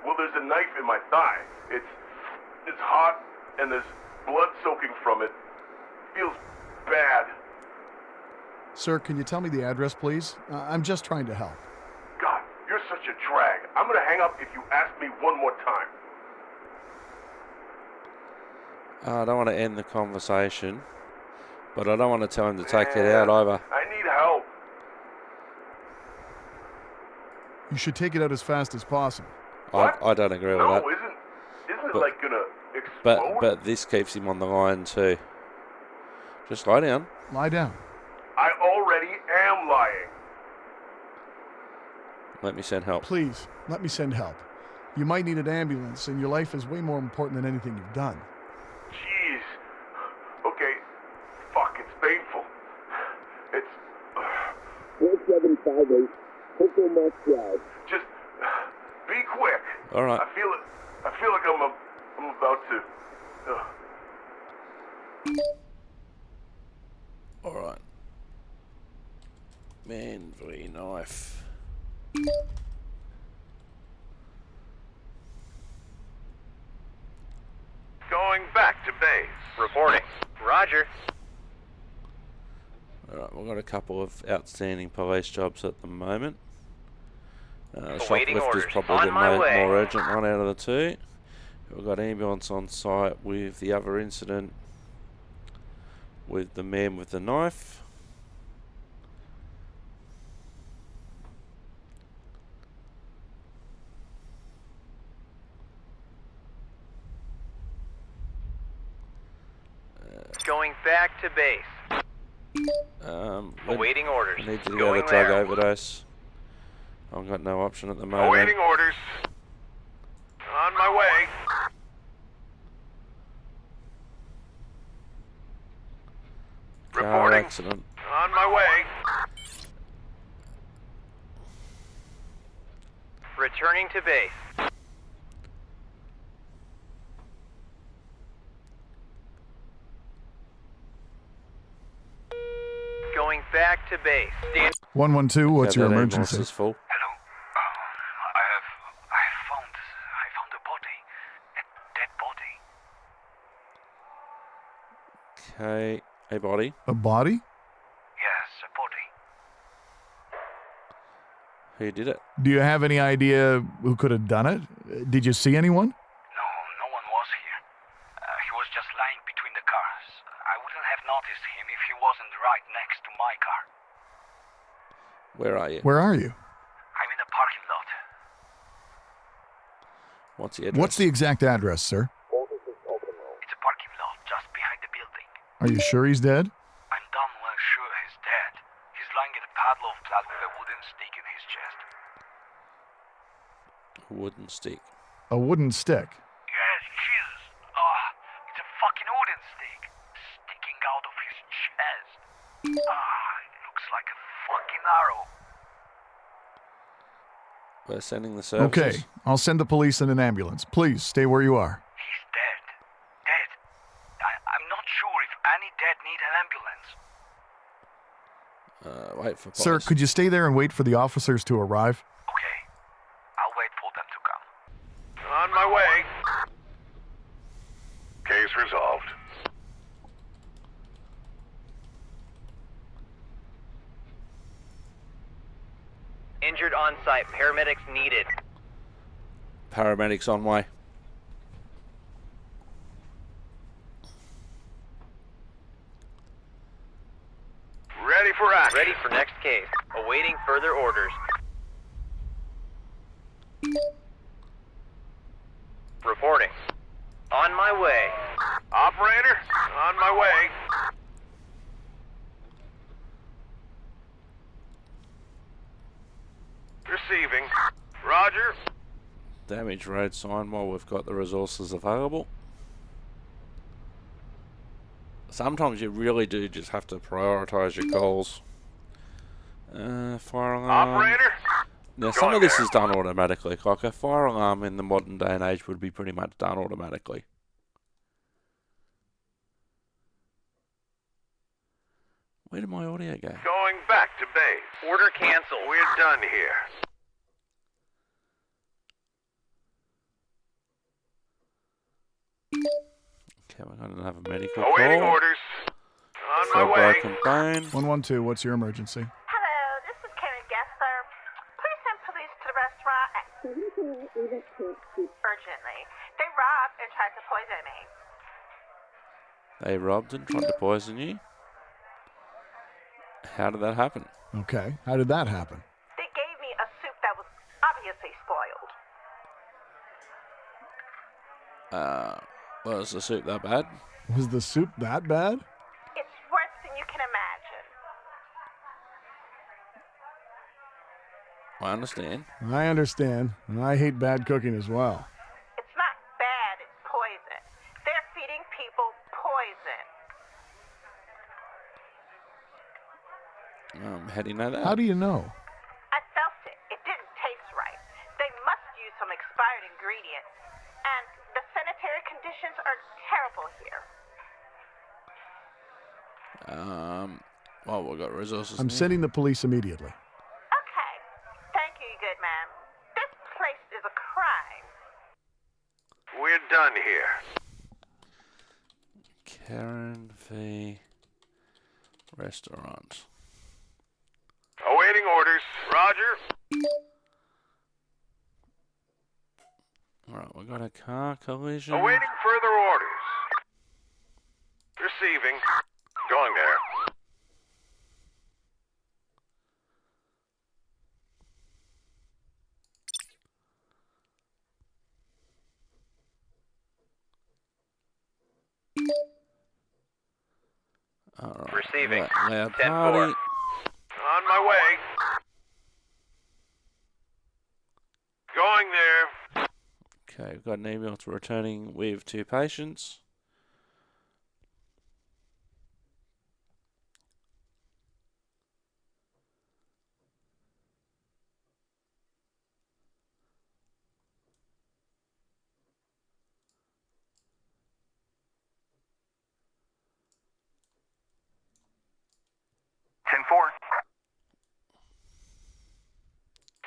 Well, there's a knife in my thigh. It's hot, and there's blood soaking from it. Feels bad. Sir, can you tell me the address, please? I'm just trying to help. God, you're such a drag. I'm gonna hang up if you ask me one more time. I don't want to end the conversation, but I don't want to tell him to take it out either. I need help. You should take it out as fast as possible. I don't agree with that. No, isn't But- it like gonna explode? But this keeps him on the line too. Just lie down. Lie down. I already am lying. Let me send help. Please, let me send help. You might need an ambulance, and your life is way more important than anything you've done. Jeez. Okay. Fuck, it's painful. It's 4758, Pocomoke Drive. just be quick. All right. I feel like I'm about to. All right. Man, v knife. Going back to base. Reporting. Roger. All right, we've got a couple of outstanding police jobs at the moment. Awaiting Shoplifter's orders. probably On the my way. more urgent one out of the two. We've got ambulance on site with the other incident with the man with the knife. Going back to base. Awaiting orders. I need to get Going a drug there. overdose. I've got no option at the moment. Awaiting orders. On my way. Car Reporting. accident. On my way. Returning to base. Going back to base. 112, what's Okay, your that ambulance emergency? is full. Hello. I found a body, a dead body. Okay, a body. A body? Yes, a body. Who did it? Do you have any idea who could have done it? Did you see anyone? No one was here. He was just lying between the cars. I wouldn't have noticed him if he wasn't right next to my car. Where are you? Where are you? I'm in a parking lot. What's the address? What's the exact address, sir? It's a parking lot just behind the building. Are you sure he's dead? I'm damn well sure he's dead. He's lying in a paddle of blood with a wooden stick in his chest. A wooden stick. A wooden stick. Yes, Jesus. It's a fucking wooden stick. Sticking out of his chest. It looks like a fucking arrow. We're sending the services. Okay, I'll send the police and an ambulance. Please, stay where you are. He's dead. Dead. I'm not sure if any dead need an ambulance. Wait for police. Sir, could you stay there and wait for the officers to arrive? Okay. my way. Case resolved. Injured on site. Paramedics needed. Paramedics on way. Ready for action. Ready for next case. Awaiting further orders. Reporting. On my way. Operator, on my way. Receiving. Roger. Damage road sign while we've got the resources available. Sometimes you really do just have to prioritise your goals. Fire alarm. Operator. Now some Going of this there. is done automatically. Like a fire alarm in the modern day and age would be pretty much done automatically. Where did my audio go? Going back to base. Order canceled. We're done here. Okay, we're going to have a medical Awaiting call orders. On for my a way. broken bone. 112, what's your emergency? Hello, this is Karen Gessler. Please send police to the restaurant urgently. They robbed and tried to poison me. They robbed and tried to poison you. How did that happen? Okay, how did that happen? They gave me a soup that was obviously spoiled. Was the soup that bad? Was the soup that bad? It's worse than you can imagine. I understand. I understand, and I hate bad cooking as well. It's not bad, it's poison. They're feeding people poison. How do you know that? How do you know? I felt it. It didn't taste right. They must use some expired ingredient. And the sanitary conditions are terrible here. Well, we've got resources. I'm now. sending the police immediately. Okay. Thank you, good man. This place is a crime. We're done here. Karen V. Restaurant. Awaiting orders. Roger. Alright, we got a car collision. Awaiting further orders. Receiving. Going there. Alright, Receiving. loud 10-4. party. On my way. Going there. Okay, we've got an ambulance returning with 2 patients.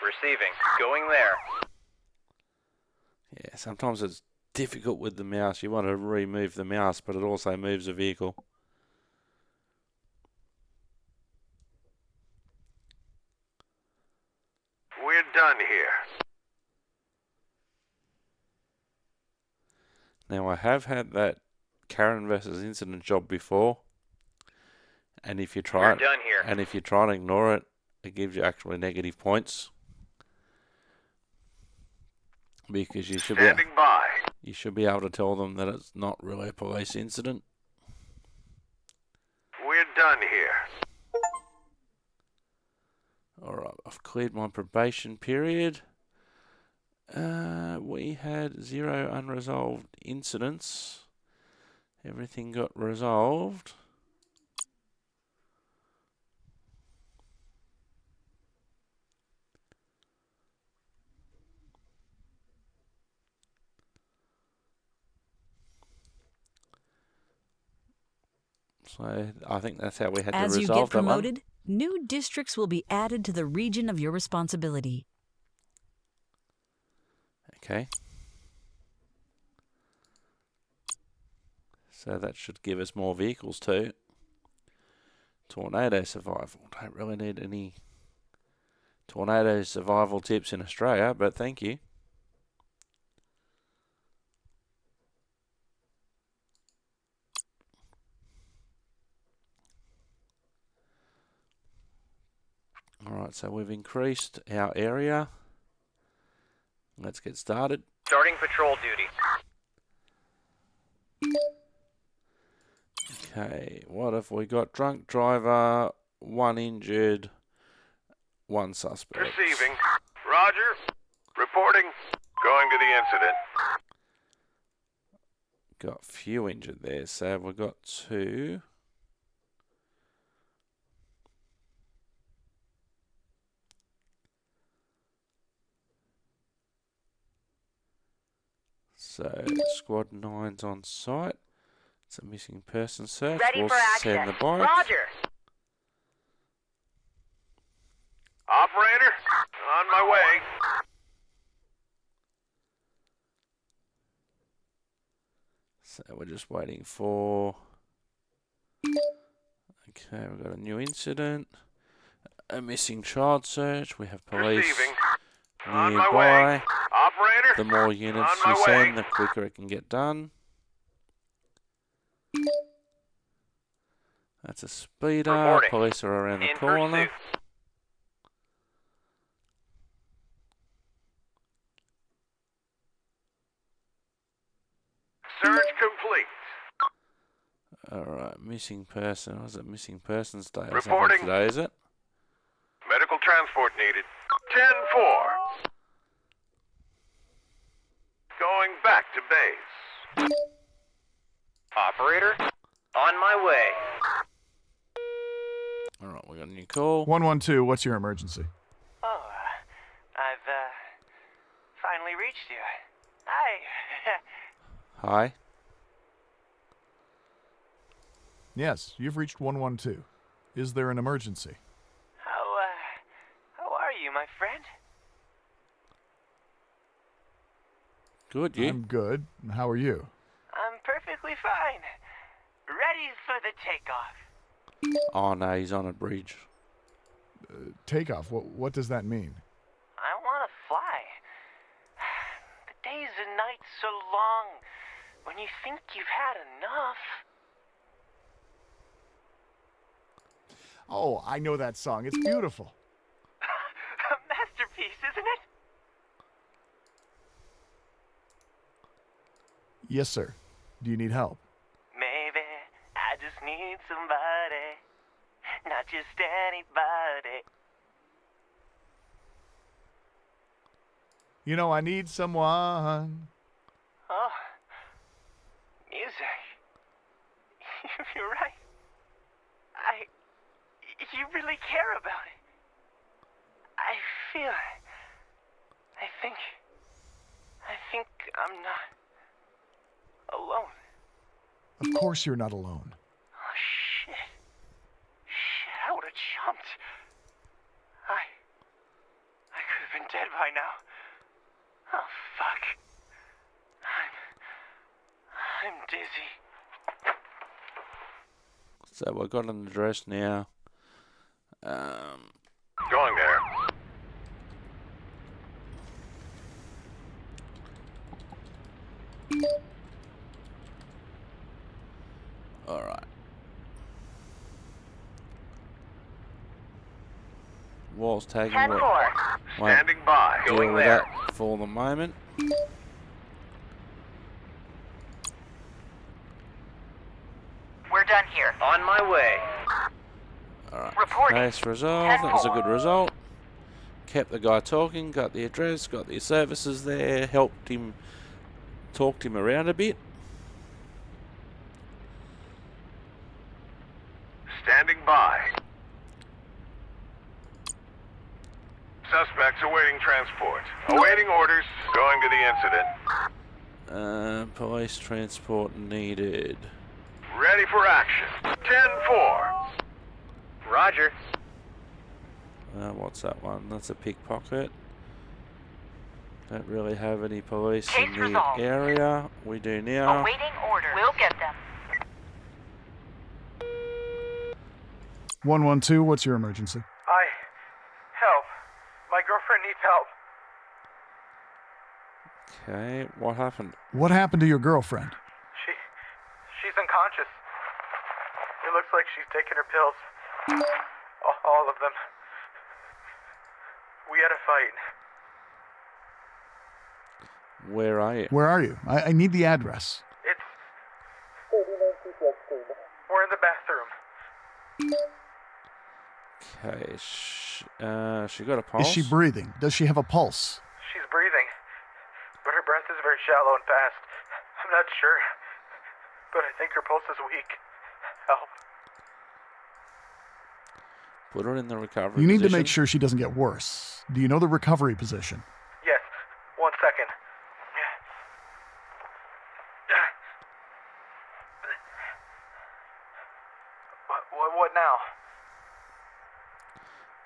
Receiving. Going there. Yeah, sometimes it's difficult with the mouse. You want to remove the mouse, but it also moves the vehicle. We're done here. Now, I have had that Karen versus incident job before, and if you try We're it, done here. and if you try and ignore it, it gives you actually negative points because you should Standing by. be able to tell them that it's not really a police incident. We're done here. All right, I've cleared my probation period. We had 0 unresolved incidents. Everything got resolved. So I think that's how we had As to you get resolve that one. promoted, new districts will be added to the region of your responsibility. Okay. So that should give us more vehicles too. Tornado survival. Don't really need any tornado survival tips in Australia, but thank you. Alright, so we've increased our area. Let's get started. Starting patrol duty. Okay, what have we got? Drunk driver, 1 injured, 1 suspect. Receiving. Roger. Reporting. Going to the incident. Got few injured there, so we've got 2. So, squad 9's on site. It's a missing person search. Ready We'll for action. send the bike. Roger. Operator, on my way. So we're just waiting for... Okay, we've got a new incident. A missing child search. We have police Receiving. On my nearby. way. Operator, The more units on you my send, way. the quicker it can get done. That's a speeder. Reporting. Police are around the In corner. pursuit. Search complete. Alright, missing person. Was it missing persons day or something Reporting. today, is it? Medical transport needed. 10-4. Going back to base. Operator, on my way. Alright, we got a new call. 112, what's your emergency? Oh, I've, finally reached you. Hi. Yes, you've reached 112. Is there an emergency? How are you, my friend? Good, you? I'm good. How are you? I'm perfectly fine. Ready for the takeoff. Oh no, he's on a bridge. Takeoff, what does that mean? I want to fly. The days and nights so long when you think you've had enough. Oh, I know that song. It's beautiful. A masterpiece, isn't it? Yes, sir. Do you need help? Maybe I just need somebody, not just anybody. You know, I need someone. Oh, music. You're right. You really care about it. I feel it. I think I'm not alone. Of course you're not alone. Oh, shit. I would have jumped. I could have been dead by now. Oh, fuck. I'm dizzy. So we've got an address now. Going there. Alright. Wall's tagging. 10-4. Won't Standing by. deal Going with there. that for the moment. We're done here. On my way. Alright. Reporting. Case resolved. That was a good result. Kept the guy talking, got the address, got the services there, helped him, talked him around a bit. Standing by. Suspects awaiting transport. Awaiting orders. Going to the incident. Police transport needed. Ready for action. 10-4. Roger. What's that one? That's a pickpocket. Don't really have any police Case in the resolved. area. We do now. Awaiting orders. We'll get them. 112, what's your emergency? Help. My girlfriend needs help. Okay, what happened? What happened to your girlfriend? She's unconscious. It looks like she's taken her pills. All of them. We had a fight. Where are you? Where are you? I need the address. We're in the bathroom. Okay, she got a pulse? Is she breathing? Does she have a pulse? She's breathing, but her breath is very shallow and fast. I'm not sure, but I think her pulse is weak. Help. Put her in the recovery You need position. to make sure she doesn't get worse. Do you know the recovery position? Yes, 1 second. What now?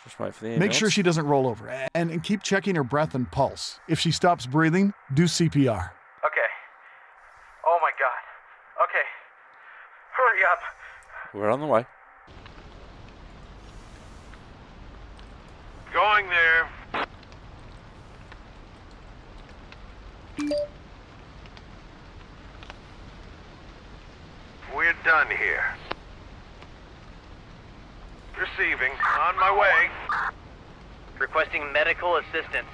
Just wait for the ambulance. Make sure she doesn't roll over and keep checking her breath and pulse. If she stops breathing, do CPR. Okay. Oh my god. Okay. Hurry up. We're on the way. Going there. We're done here. Receiving. On my way. Requesting medical assistance.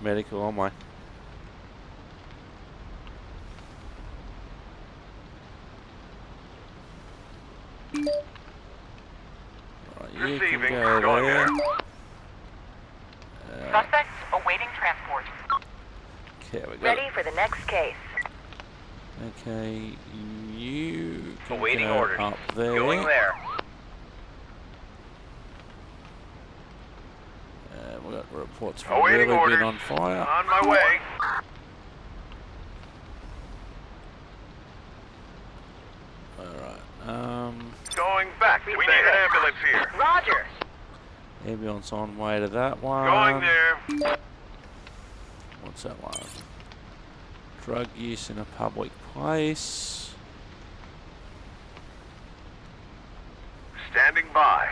Medical on my. Right, you Receiving. can go Going there. Suspects awaiting transport. Okay, we got Ready it. for the next case. Okay, you can Awaiting go orders. up there. Going there. We got reports from Awaiting really orders. been on fire. On my way. Alright, Going back to base. We need an ambulance here. Roger. ambulance on way to that one. Going there. What's that one? Drug use in a public place. Standing by.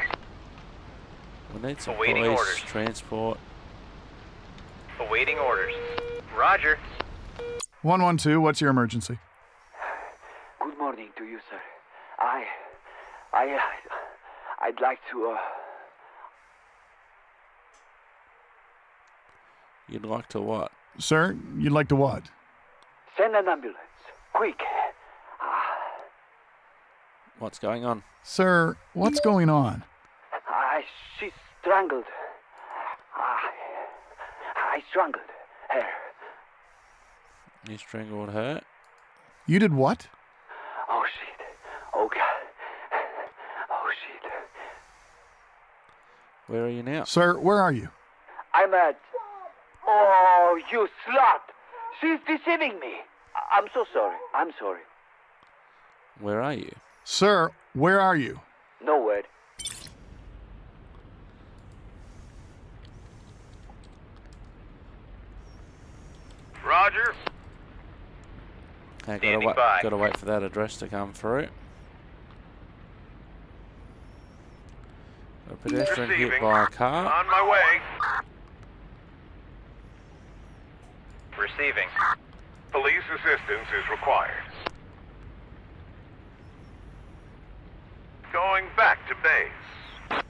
We need some Awaiting police orders. transport. Awaiting orders. Roger. 112, what's your emergency? Good morning to you, sir. I'd like to, You'd like to what? Sir, you'd like to what? send an ambulance. Quick. What's going on? Sir, what's going on? She's strangled. I strangled her. You strangled her? You did what? Oh, shit. Oh, God. Oh, shit. Where are you now? Sir, where are you? I'm at... Oh, you slut! She's deceiving me. I'm so sorry. I'm sorry. Where are you? Sir, where are you? No word. Roger. Hey, Standing by. gotta wait for that address to come through. A pedestrian hit Receiving. by a car. On my way. Receiving. Police assistance is required. Going back to base.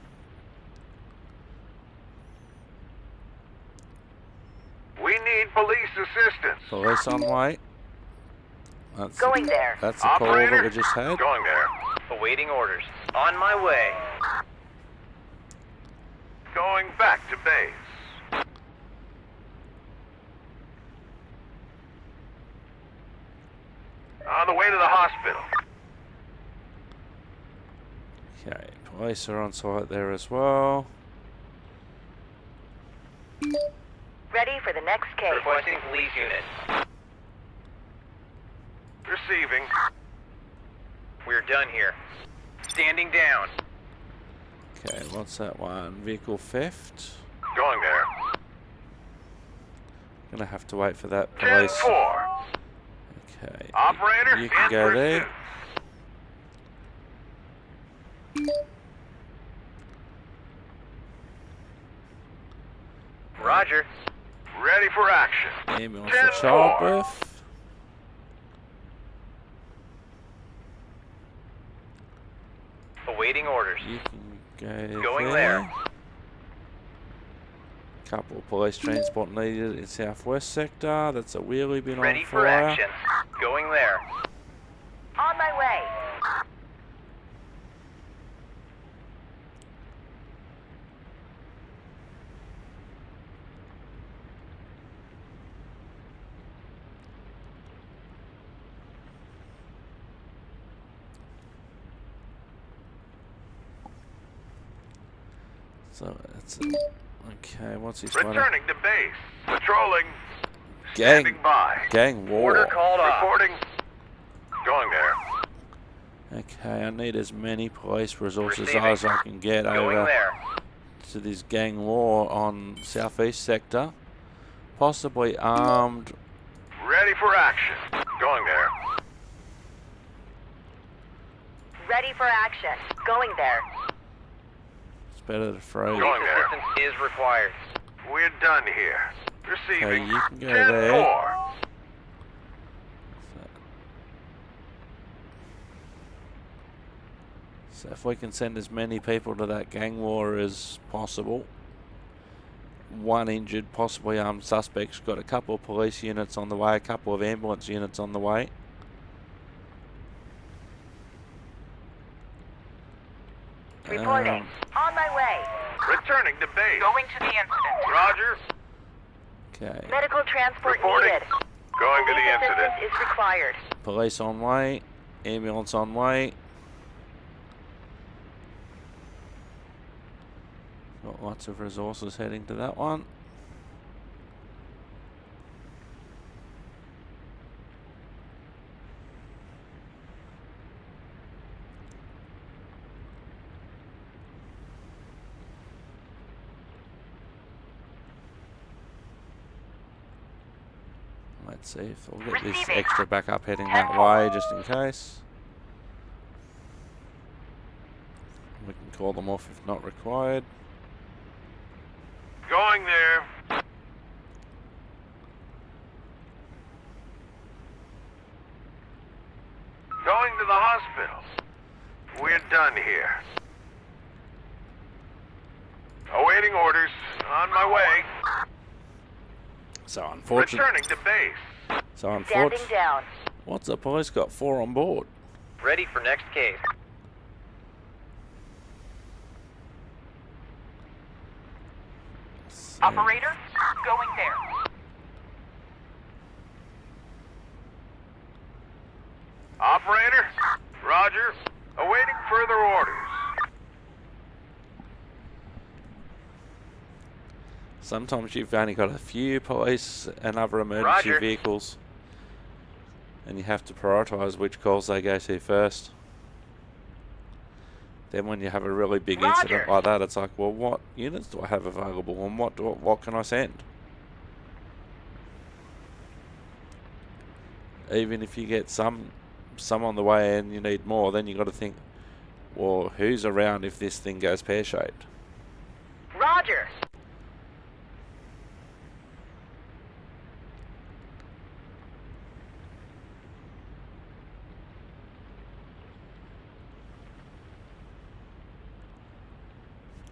We need police assistance. Police on way. That's Going there. That's the call that we just had. Going there. Awaiting orders. On my way. Going back to base. On the way to the hospital. Okay, police are on site there as well. Ready for the next case. Requesting police unit. Receiving. We're done here. Standing down. Okay, what's that one? Vehicle theft. Going there. Gonna have to wait for that 10-4. police. Okay. Operator, You can in go pursuit. there. Roger. Ready for action. Ambulance for childbirth. Awaiting orders. You can go Going there. there. Couple of police transport needed in southwest sector. That's a wheelie bin Ready on for fire. action. Going there. On my way. So that's it. Okay, what's this one? Returning to base. Patrolling. Gang, Standing by. gang war. Order called off. Reporting. Going there. Okay, I need as many police resources Receiving. as I can get Going over there. to this gang war on southeast sector. Possibly armed. Ready for action. Going there. Ready for action. Going there. It's better to throw. Going there. Assistance is required. We're done here. Receiving. Okay, you can go 10-4. there. So if we can send as many people to that gang war as possible. One injured, possibly armed suspects. Got a couple of police units on the way, a couple of ambulance units on the way. Reporting. On my way. Returning to base. Going to the incident. Roger. Okay. Medical transport Reporting. needed. Going to the Police incident. assistance is required. Police on way. Ambulance on way. Got lots of resources heading to that one. Let's see if we'll get this Receiving. extra backup heading that way just in case. We can call them off if not required. Going there. Going to the hospital. We're done here. Awaiting orders. On my way. So unfortunately, Returning to base. so Standing unfortunately, down. what's the police got 4 on board? Ready for next case. So, Operator, going there. Operator. Roger. Awaiting further orders. sometimes you've only got a few police and other emergency Roger. vehicles, and you have to prioritise which calls they go to first. Then when you have a really big incident Roger. like that, it's like, well, what units do I have available, and what can I send? Even if you get some on the way and you need more, then you got to think, well, who's around if this thing goes pear-shaped? Roger.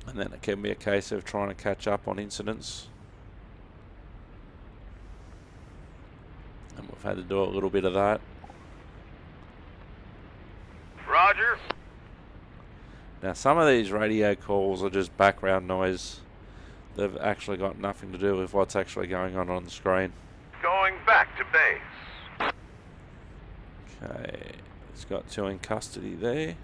And then it can be a case of trying to catch up on incidents. And we've had to do a little bit of that. Roger. Now, some of these radio calls are just background noise. They've actually got nothing to do with what's actually going on the screen. Going back to base. Okay, he's got 2 in custody there.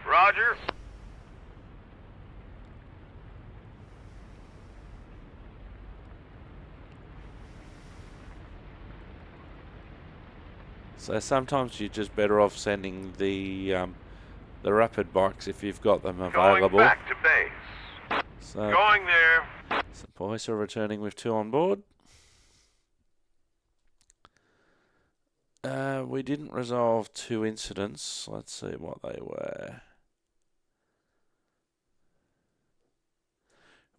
Roger. So sometimes you're just better off sending the rapid bikes if you've got them available. Going back to base. So, Going there. so police are returning with 2 on board. We didn't resolve 2 incidents. Let's see what they were.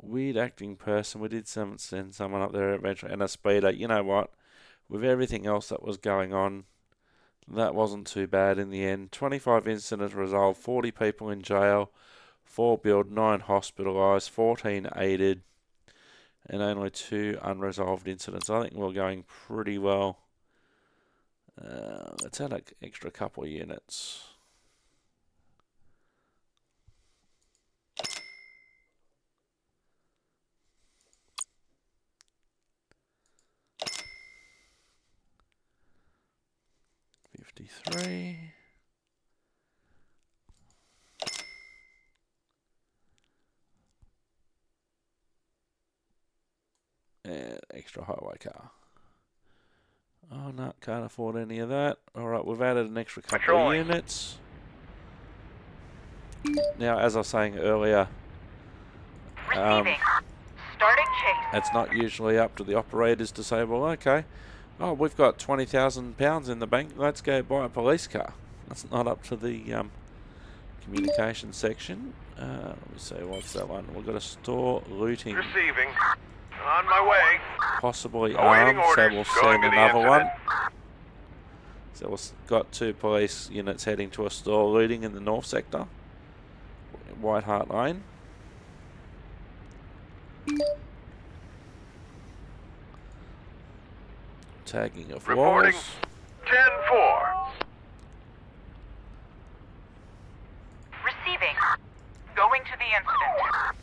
Weird acting person. We did send someone up there eventually, and a speeder. You know what? With everything else that was going on, that wasn't too bad in the end. 25 incidents resolved, 40 people in jail, 4 billed, 9 hospitalised, 14 aided, and only 2 unresolved incidents. I think we're going pretty well. Let's add an extra couple of units. $53. And extra highway car. Oh no, can't afford any of that. Alright, we've added an extra couple of units. Now, as I was saying earlier, Receiving. Starting chase. it's not usually up to the operators to say, well, okay, oh, we've got £20,000 in the bank, let's go buy a police car. That's not up to the communication section. Let me see, what's that one? We've got a store looting. Receiving. On my way. Possibly Awaiting armed, so orders. we'll Going send to the another one. incident. So we've got 2 police units heading to a store looting in the north sector. White Hart Lane. Tagging of Reporting. walls. 10-4. Receiving. Going to the incident.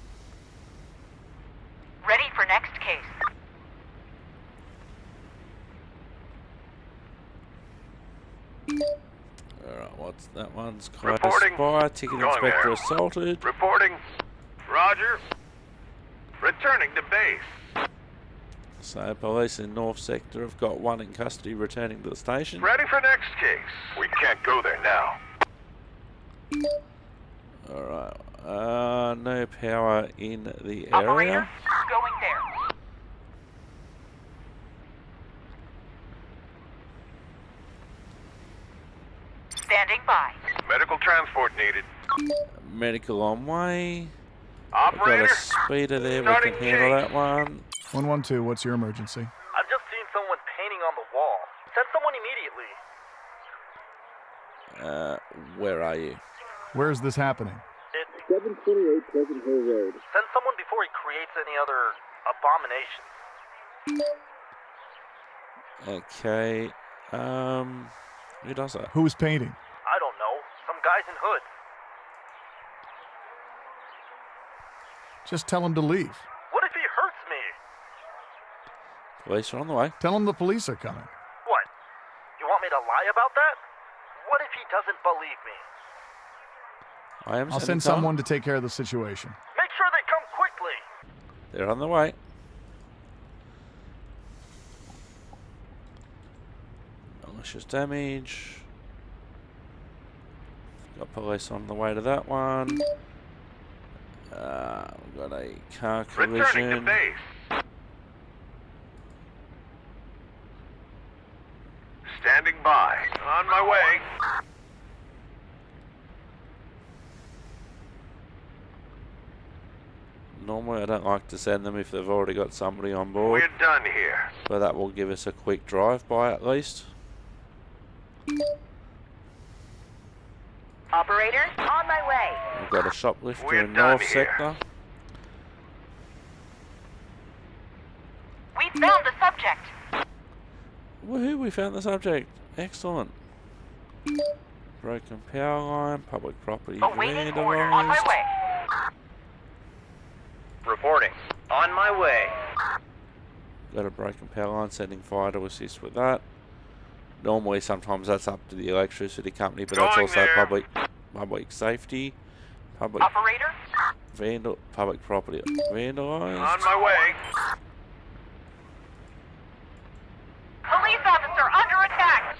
Ready for next case. Alright, what's that one's close Reporting. by? Ticket Going inspector there. assaulted. Reporting. Roger. Returning to base. So police in north sector have got 1 in custody returning to the station. Ready for next case. We can't go there now. Alright, no power in the Operator, area. going there. Standing by. Medical transport needed. Medical on way. We've got Operator. a speeder there, we Starting can handle chase. that one. 112, what's your emergency? I've just seen someone painting on the wall. Send someone immediately. Where are you? Where is this happening? 728 Pleasant Hill Road. Send someone before he creates any other abominations. Okay, who does that? Who's painting? I don't know. Some guys in hoods. Just tell him to leave. What if he hurts me? Police are on the way. Tell him the police are coming. What? You want me to lie about that? What if he doesn't believe me? I'll send someone to take care of the situation. Make sure they come quickly. They're on the way. Malicious damage. Got police on the way to that one. We've got a car Returning to collision. base. Standing by. On my way. Normally I don't like to send them if they've already got somebody on board, We're done here. but that will give us a quick drive-by at least. Operator, on my way. We've got a shoplifter We're in done north here. sector. We found the subject. Woohoo, we found the subject. Excellent. Broken power line, public property Awaiting order. On my vandalised. way. Reporting. On my way. Got a broken power line, sending fire to assist with that. Normally, sometimes that's up to the electricity company, but that's Going also there. public safety, public Operator, public property vandalised. On my way. police officer under attack.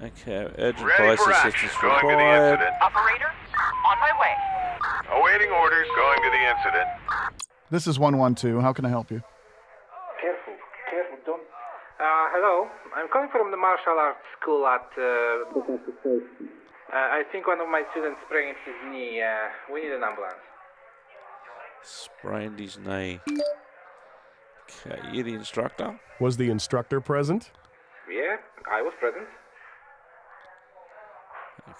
Okay, urgent Ready police for assistance action. Going to the required. incident. Operator, on my way. Awaiting orders. Going to the incident. This is 112. How can I help you? Careful, don't. Hello. I'm calling from the martial arts school at. I think one of my students sprained his knee. We need an ambulance. Sprained his knee. Okay, you're the instructor? Was the instructor present? Yeah, I was present.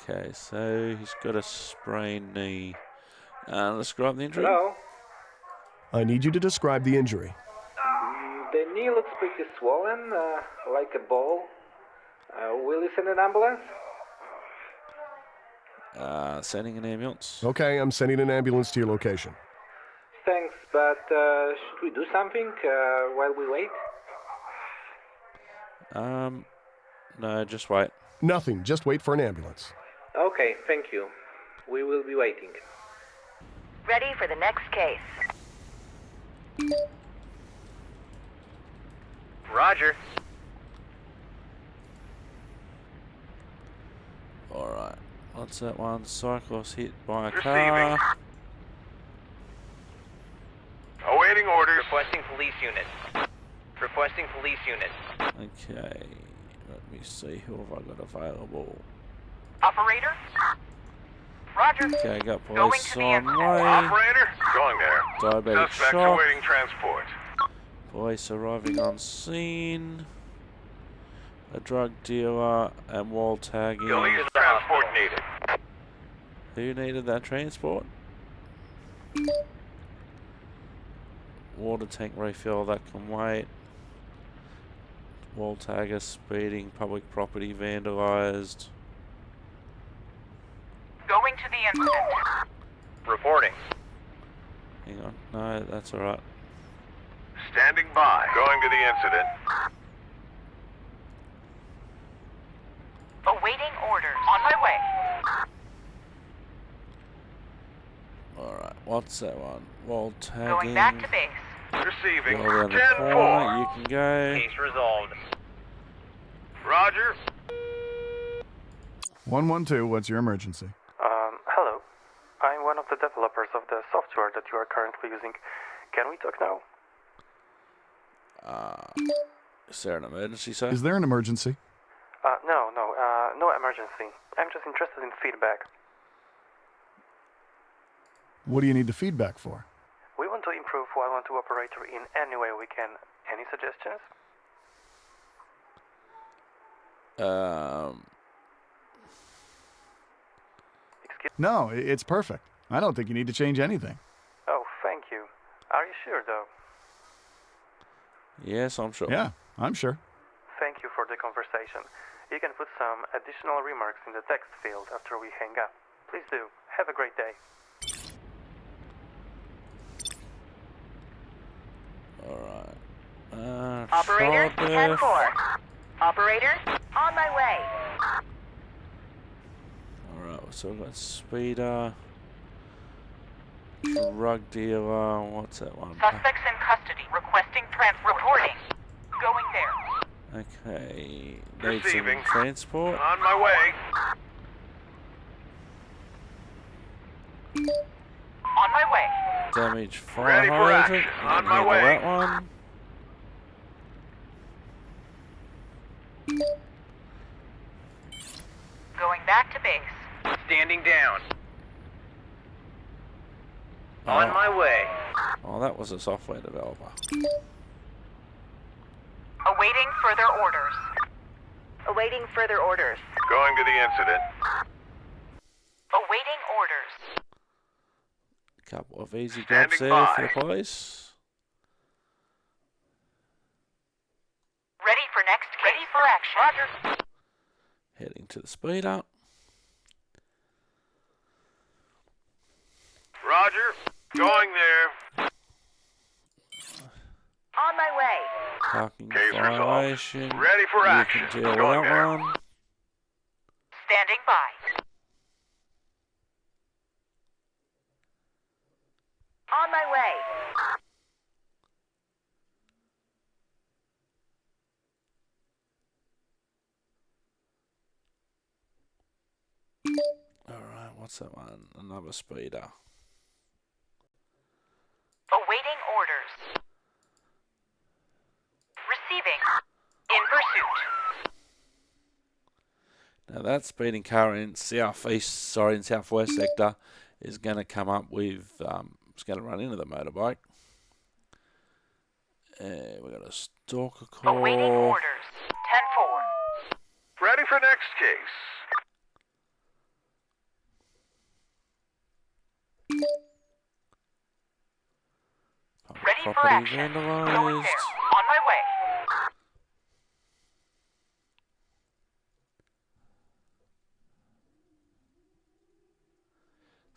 Okay, so he's got a sprained knee. Describe the injury. Hello? I need you to describe the injury. The knee looks pretty swollen, like a ball. Will you send an ambulance? Sending an ambulance. Okay, I'm sending an ambulance to your location. Thanks, but should we do something while we wait? No, just wait. Nothing, just wait for an ambulance. Okay, thank you. We will be waiting. Ready for the next case. Roger. Alright. What's that one? Cyclist hit by a Receiving. car. Awaiting orders. Requesting police unit. Requesting police unit. Okay. Let me see who have I got available. Operator? Roger. Okay, got Going police to the on incident. way. Operator, going there. Diabetic Suspect shock. awaiting transport. Police arriving on scene. A drug dealer and wall tagging. Police transport needed. Who needed that transport? Water tank refill, that can wait. Wall tagger speeding, public property vandalised. Going to the incident. Reporting. Hang on, no, that's alright. Standing by. Going to the incident. Awaiting orders. On my way. Alright, what's that one? Wall tagging. Going back to base. Receiving. Go around the 10-4. corner, you can go. Case resolved. Roger. 112, what's your emergency? Hello. I'm one of the developers of the software that you are currently using. Can we talk now? Is there an emergency, sir? Is there an emergency? No emergency. I'm just interested in feedback. What do you need the feedback for? We want to improve 112 operator in any way we can. Any suggestions? No, it's perfect. I don't think you need to change anything. Oh, thank you. Are you sure, though? Yes, I'm sure. Yeah, I'm sure. Thank you for the conversation. You can put some additional remarks in the text field after we hang up. Please do. Have a great day. Alright. Operator, Childbirth. 10-4. Operator, on my way. Alright, so we've got speeder. Drug dealer. What's that one? Suspects in custody. Requesting reporting. Going there. Okay. Need Receiving. some transport. On my way. On my way. Damage fire Ready for hydrant. action. We On can my handle way. that one. Going back to base. Standing down. On my way. Oh, that was a software developer. Awaiting further orders. Awaiting further orders. Going to the incident. Awaiting orders. Couple of easy jobs Standing there by. for the police. Ready for next case. Ready for action. Roger. Heading to the speeder. Roger. Going there. On my way. Parking Case resolved. violation. Ready for You action. can deal with Going that there. one. Standing by. On my way. Alright, what's that one? Another speeder. Awaiting orders. Receiving. In pursuit. Now that speeding car in southwest sector is going to come up with It's going to run into the motorbike. We got a stalker call. Awaiting orders. 10-4. Ready for next case. Ready for Property action. Going vandalised. there. On my way.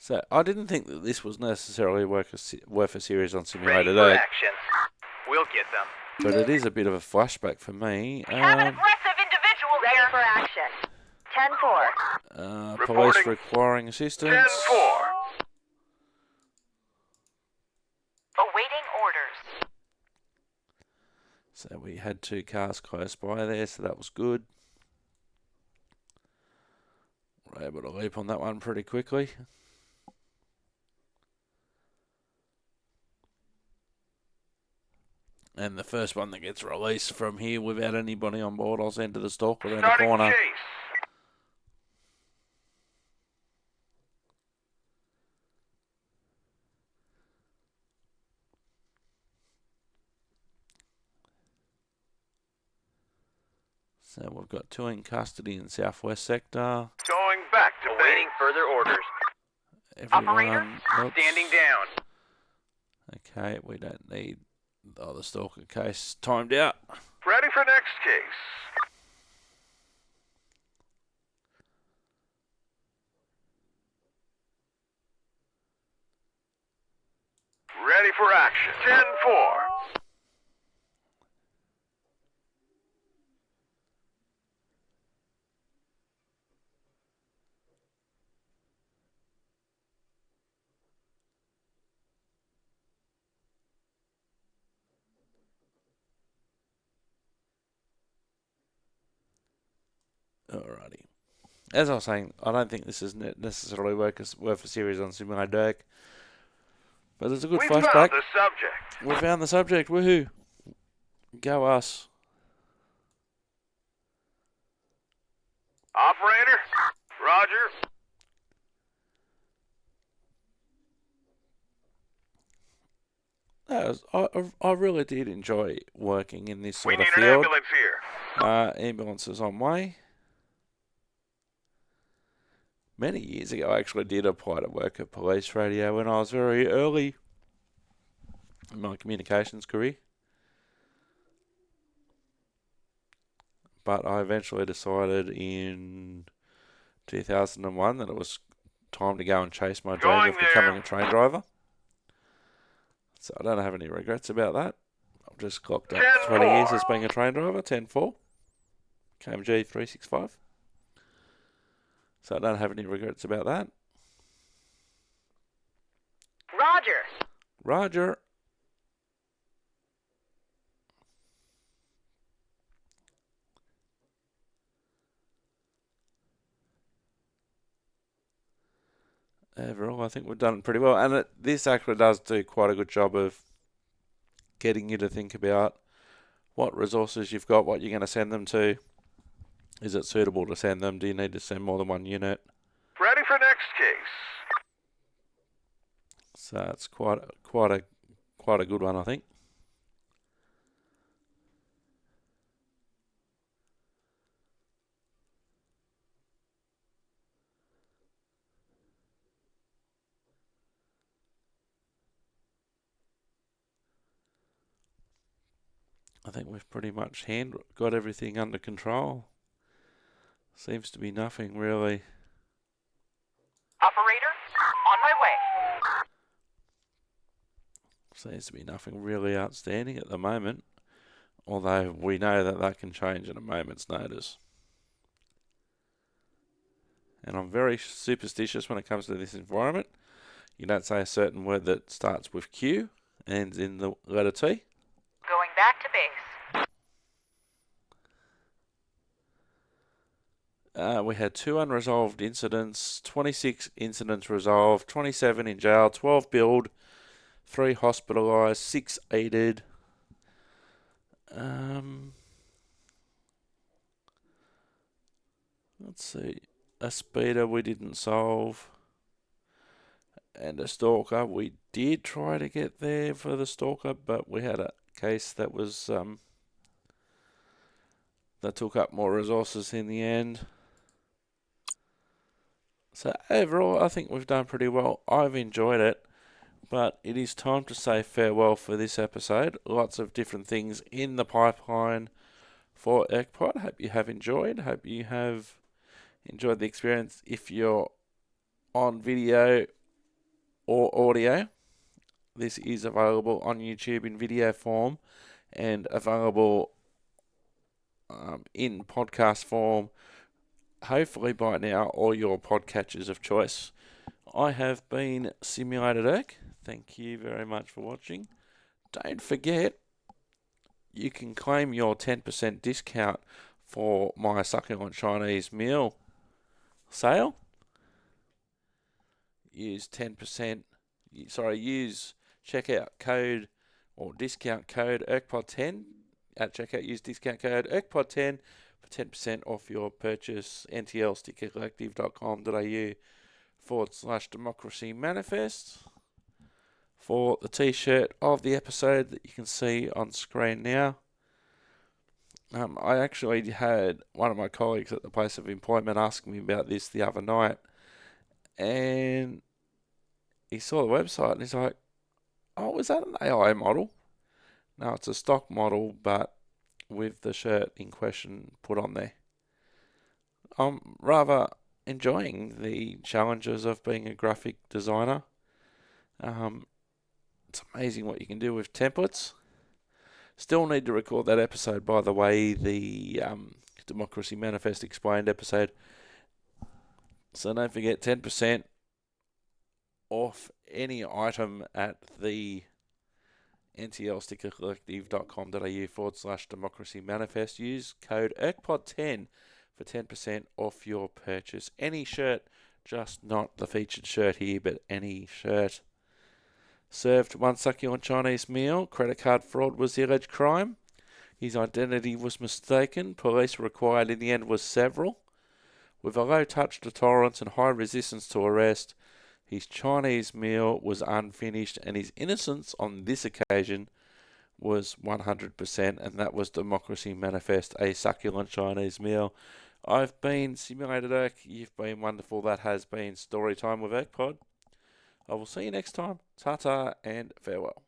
So I didn't think that this was necessarily worth a series on Ready Simulated for Erk, action. We'll get them. but it is a bit of a flashback for me. We have an aggressive individual ready here. For action. 10-4. Police requiring assistance. 10-4. Awaiting orders. So we had 2 cars close by there, so that was good. We're able to leap on that one pretty quickly. And the first one that gets released from here without anybody on board, I'll send to the stalker in the Starting corner. chase. So we've got 2 in custody in southwest sector. Going back to Awaiting base. further orders. Everyone, oops. Standing down. Okay, we don't need the stalker case timed out. Ready for next case. Ready for action. 10-4. Alrighty. As I was saying, I don't think this is necessarily worth a series on Simulated Erk, but it's a good We flashback. found the subject. We found the subject. Woohoo! Go us. Operator. Roger. I really did enjoy working in this We sort need of an field. ambulance here. Ambulance is on way. Many years ago, I actually did apply to work at police radio when I was very early in my communications career. But I eventually decided in 2001 that it was time to go and chase my dream of becoming a train driver. So I don't have any regrets about that. I've just clocked up 20 years as being a train driver, 10-4, KMG 365. So I don't have any regrets about that. Roger. Roger. Overall, I think we've done it pretty well. And this actually does do quite a good job of getting you to think about what resources you've got, what you're going to send them to. Is it suitable to send them? Do you need to send more than one unit? Ready for next case. So it's quite a good one, I think. I think we've pretty much got everything under control. Seems to be nothing really. Operator, on my way. Seems to be nothing really outstanding at the moment. Although we know that that can change at a moment's notice. And I'm very superstitious when it comes to this environment. You don't say a certain word that starts with Q, ends in the letter T. Going back to base. We had 2 unresolved incidents, 26 incidents resolved, 27 in jail, 12 billed, 3 hospitalised, 6 aided. Let's see. A speeder we didn't solve. and a stalker. We did try to get there for the stalker, but we had a case that was that took up more resources in the end. So overall, I think we've done pretty well. I've enjoyed it, but it is time to say farewell for this episode. Lots of different things in the pipeline for ErkPod. Hope you have enjoyed. Hope you have enjoyed the experience. If you're on video or audio, this is available on YouTube in video form and available in podcast form, hopefully by now, all your podcatchers of choice. I have been Simulated Erk. Thank you very much for watching. Don't forget, you can claim your 10% discount for my succulent Chinese meal sale. Use checkout code or discount code ErkPod10 at checkout. Use discount code ErkPod10 for 10% off your purchase. ntlstickercollective.com.au/democracy manifest for the t-shirt of the episode that you can see on screen now. I actually had one of my colleagues at the place of employment ask me about this the other night, and he saw the website and he's like, "Oh, is that an AI model?" No, it's a stock model, but with the shirt in question put on there. I'm rather enjoying the challenges of being a graphic designer. It's amazing what you can do with templates. Still need to record that episode, by the way, the Democracy Manifest Explained episode. So don't forget, 10% off any item at the ntlstickercollective.com.au/democracy manifest. Use code ErkPod10 for 10% off your purchase. Any shirt, just not the featured shirt here, but any shirt. Served one succulent Chinese meal. Credit card fraud was the alleged crime. His identity was mistaken. Police required in the end was several. With a low touch to tolerance and high resistance to arrest, his Chinese meal was unfinished, and his innocence on this occasion was 100%, and that was Democracy Manifest, a succulent Chinese meal. I've been Simulated Erk. You've been wonderful. That has been Storytime with ErkPod. I will see you next time. Ta-ta and farewell.